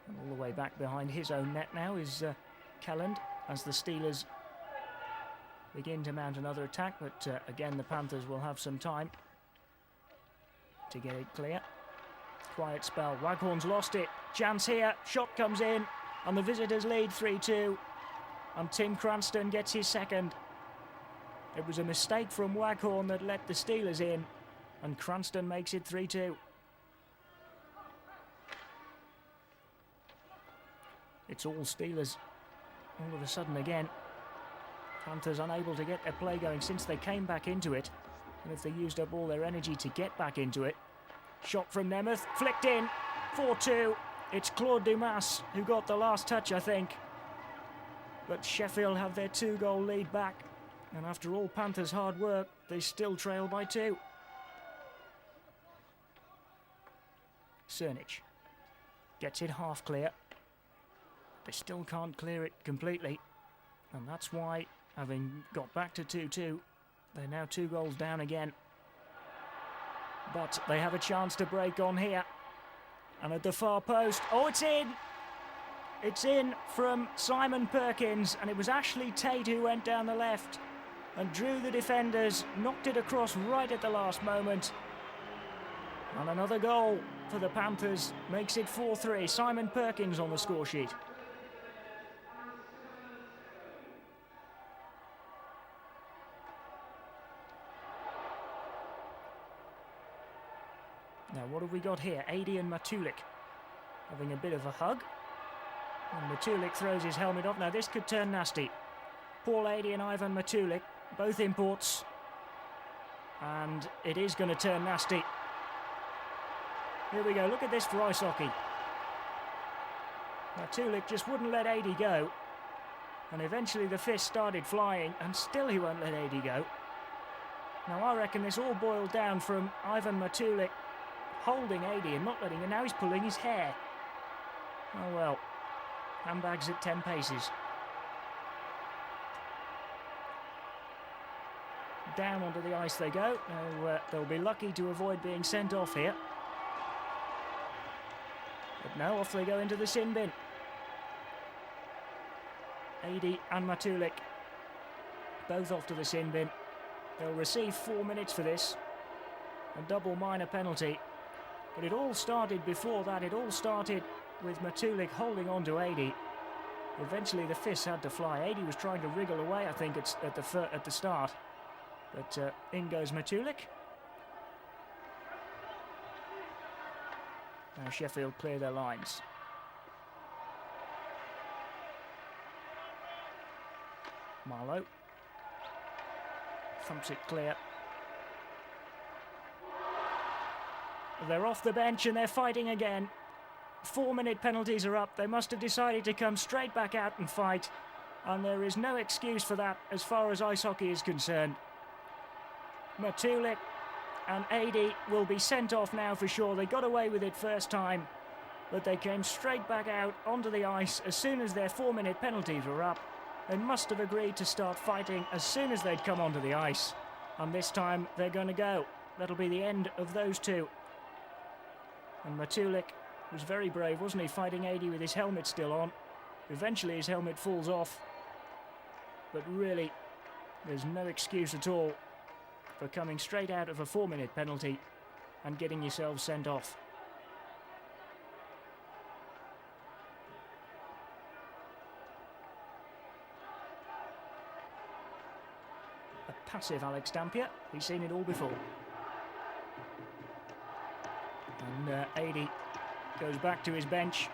And all the way back behind his own net now is Kelland, as the Steelers begin to mount another attack, but again the Panthers will have some time to get it clear. Quiet spell. Waghorn's lost it. Chance here. Shot comes in, and the visitors lead 3-2. And Tim Cranston gets his second. It was a mistake from Waghorn that let the Steelers in, and Cranston makes it 3-2. It's all Steelers all of a sudden again. Panthers unable to get their play going since they came back into it. And if they used up all their energy to get back into it. Shot from Nemeth, flicked in, 4-2. It's Claude Dumas who got the last touch, I think. But Sheffield have their 2-goal lead back. And after all Panthers' hard work, they still trail by 2. Cernic gets it half clear. They still can't clear it completely. And that's why, having got back to 2-2, they're now 2 goals down again. But they have a chance to break on here. And at the far post, oh, it's in! It's in from Simon Perkins, and it was Ashley Tate who went down the left and drew the defenders, knocked it across right at the last moment. And another goal for the Panthers makes it 4-3. Simon Perkins on the score sheet. Now, what have we got here? Adey and Matulik having a bit of a hug. And Matulik throws his helmet off. Now, this could turn nasty. Paul Adey and Ivan Matulik, both imports. And it is going to turn nasty. Here we go. Look at this for ice hockey. Matulik just wouldn't let Adey go. And eventually the fist started flying, and still he won't let Adey go. Now, I reckon this all boiled down from Ivan Matulik holding Adey and not letting him. Now he's pulling his hair. Oh well. Handbags at 10 paces. Down onto the ice they go. Now they'll be lucky to avoid being sent off here. But no, off they go into the sin bin. Adey and Matulik both off to the sin bin. They'll receive 4 minutes for this. A double minor penalty. But it all started before that. It all started with Matulik holding on to Adey. Eventually the fists had to fly. Adey was trying to wriggle away, I think, at the start. But in goes Matulik. Now Sheffield clear their lines. Marlowe thumps it clear. They're off the bench and they're fighting again. 4-minute penalties are up. They must have decided to come straight back out and fight. And there is no excuse for that as far as ice hockey is concerned. Matulik and Adi will be sent off now for sure. They got away with it first time, but they came straight back out onto the ice as soon as their 4-minute penalties were up. They must have agreed to start fighting as soon as they'd come onto the ice. And this time they're going to go. That'll be the end of those two. And Matulik was very brave, wasn't he, fighting Adi with his helmet still on. Eventually his helmet falls off. But really, there's no excuse at all for coming straight out of a 4-minute penalty and getting yourselves sent off. A passive Alex Dampier. He's seen it all before. And Adi goes back to his bench.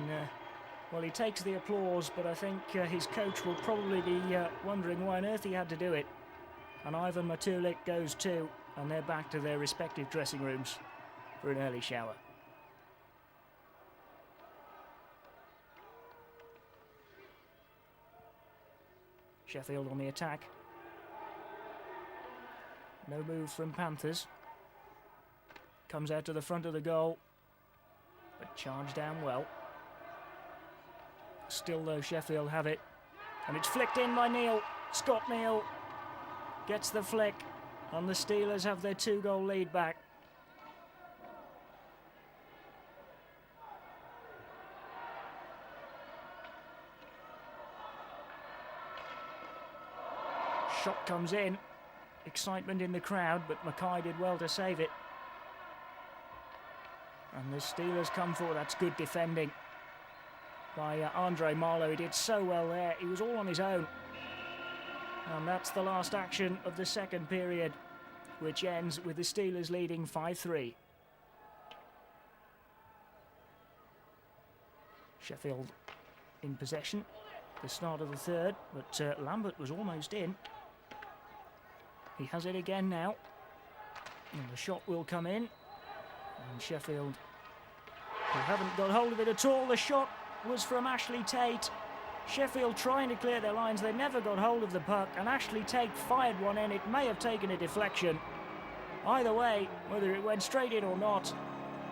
And, well, he takes the applause, but I think his coach will probably be wondering why on earth he had to do it. And Ivan Matulik goes too, and they're back to their respective dressing rooms for an early shower. Sheffield on the attack. No move from Panthers. Comes out to the front of the goal, but charged down well. Still though, Sheffield have it, and it's flicked in by Neil. Scott Neil gets the flick, and the Steelers have their 2-goal lead back. Shot comes in, excitement in the crowd, but Mackay did well to save it. And the Steelers come forward. That's good defending by Andre Marlowe. He did so well there. He was all on his own. And that's the last action of the second period, which ends with the Steelers leading 5-3. Sheffield in possession, the start of the third, but Lambert was almost in. He has it again now, and the shot will come in, and Sheffield, who haven't got hold of it at all. The shot was from Ashley Tate. Sheffield trying to clear their lines. They never got hold of the puck, and Ashley Tate fired one in. It may have taken a deflection. Either way, whether it went straight in or not,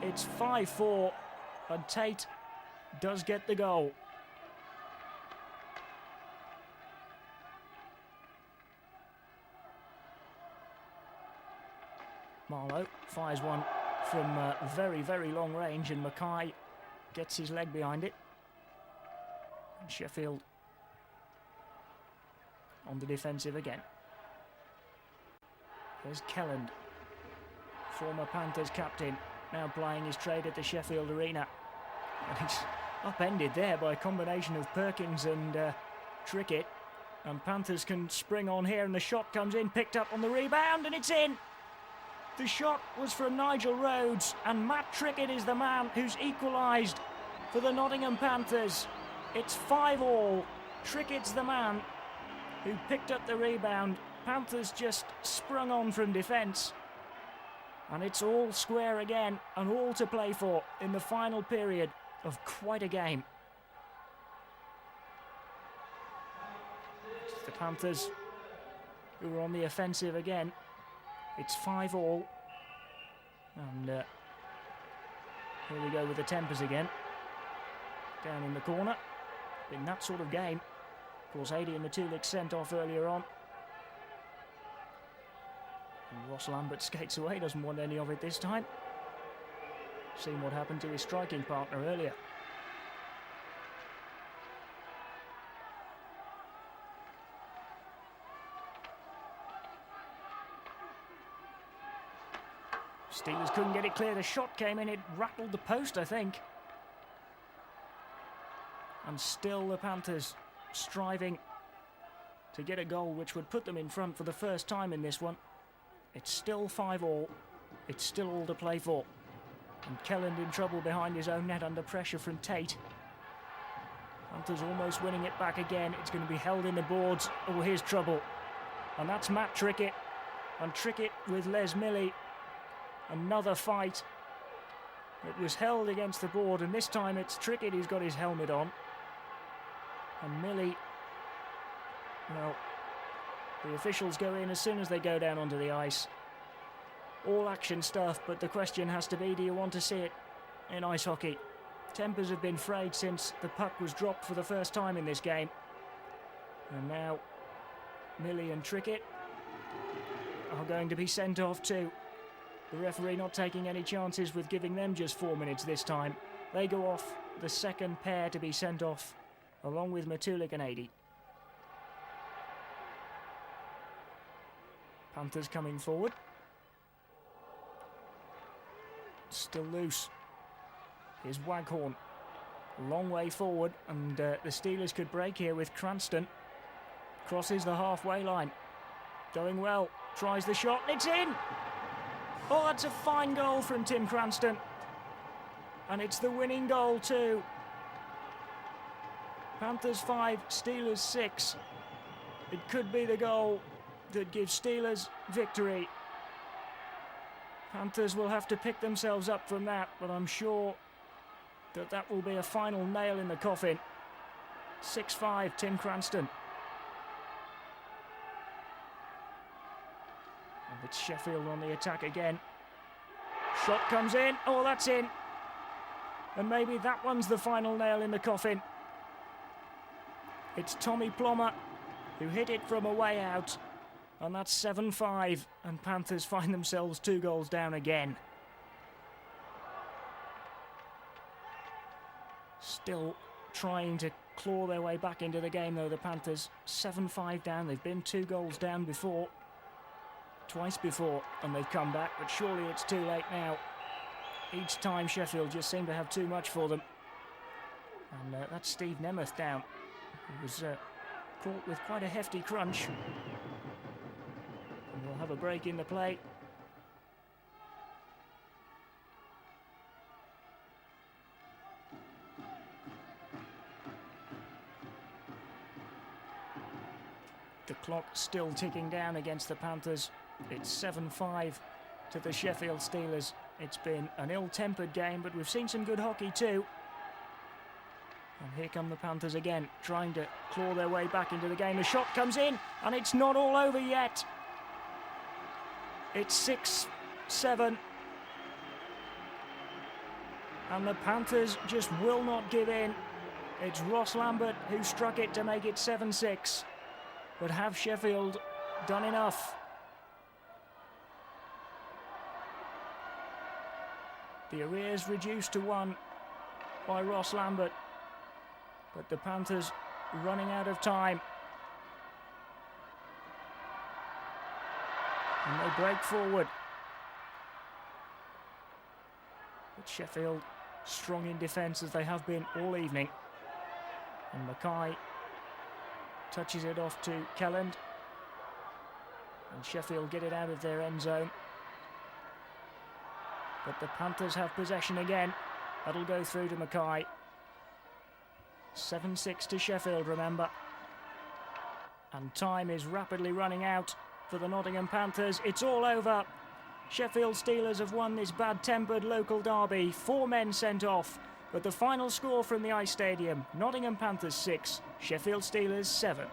it's 5-4, and Tate does get the goal. Marlowe fires one from very, very long range, and Mackay gets his leg behind it. And Sheffield on the defensive again. Here's Kelland, former Panthers captain, now plying his trade at the Sheffield Arena. And he's upended there by a combination of Perkins and Trickett. And Panthers can spring on here, and the shot comes in, picked up on the rebound, and it's in! The shot was from Nigel Rhodes, and Matt Trickett is the man who's equalised for the Nottingham Panthers. It's 5-all. Trickett's the man who picked up the rebound. Panthers just sprung on from defence. And it's all square again, and all to play for in the final period of quite a game. It's the Panthers who are on the offensive again. It's 5-all, and here we go with the tempers again. Down in the corner, in that sort of game. Of course, Adi and Matulik sent off earlier on. And Ross Lambert skates away, doesn't want any of it this time. Seen what happened to his striking partner earlier. Steelers couldn't get it clear. The shot came in, it rattled the post, I think. And still the Panthers striving to get a goal which would put them in front for the first time in this one. It's still 5-all. It's still all to play for. And Kelland in trouble behind his own net under pressure from Tate. Panthers almost winning it back again. It's going to be held in the boards. Oh, here's trouble. And that's Matt Trickett. And Trickett with Les Milley. Another fight. It was held against the board, and this time it's Trickett who's got his helmet on. And Milley, well, the officials go in as soon as they go down onto the ice. all action stuff, but the question has to be, do you want to see it in ice hockey? Tempers have been frayed since the puck was dropped for the first time in this game. And now Millie and Trickett are going to be sent off too. The referee not taking any chances with giving them just 4 minutes this time. They go off, the second pair to be sent off, along with Matulik and Ady. Panthers coming forward. Still loose. Here's Waghorn. Long way forward, and the Steelers could break here with Cranston. Crosses the halfway line. Going well. Tries the shot. It's in! Oh, that's a fine goal from Tim Cranston. And it's the winning goal too. Panthers 5, Steelers 6. It could be the goal that gives Steelers victory. Panthers will have to pick themselves up from that, but I'm sure that will be a final nail in the coffin. 6-5, Tim Cranston. And it's Sheffield on the attack again. Shot comes in. Oh, that's in. And maybe that one's the final nail in the coffin. It's Tommy Plummer who hit it from a way out. And that's 7-5. And Panthers find themselves 2 goals down again. Still trying to claw their way back into the game though, the Panthers. 7-5 down. They've been 2 goals down before. Twice before, and they've come back, but surely it's too late now. Each time Sheffield just seem to have too much for them. And that's Steve Nemeth down. He was caught with quite a hefty crunch. And we'll have a break in the play. The clock still ticking down against the Panthers. It's 7-5 to the Sheffield Steelers. It's been an ill-tempered game, but we've seen some good hockey too. And here come the Panthers again, trying to claw their way back into the game. The shot comes in, and it's not all over yet. It's 6-7. And the Panthers just will not give in. It's Ross Lambert who struck it to make it 7-6. But have Sheffield done enough? The arrears reduced to 1 by Ross Lambert. But the Panthers running out of time. And they break forward. But Sheffield strong in defence as they have been all evening. And Mackay touches it off to Kelland. And Sheffield get it out of their end zone. But the Panthers have possession again. That'll go through to Mackay. 7-6 to Sheffield, remember. And time is rapidly running out for the Nottingham Panthers. It's all over. Sheffield Steelers have won this bad-tempered local derby. 4 men sent off. But the final score from the Ice Stadium, Nottingham Panthers 6, Sheffield Steelers 7.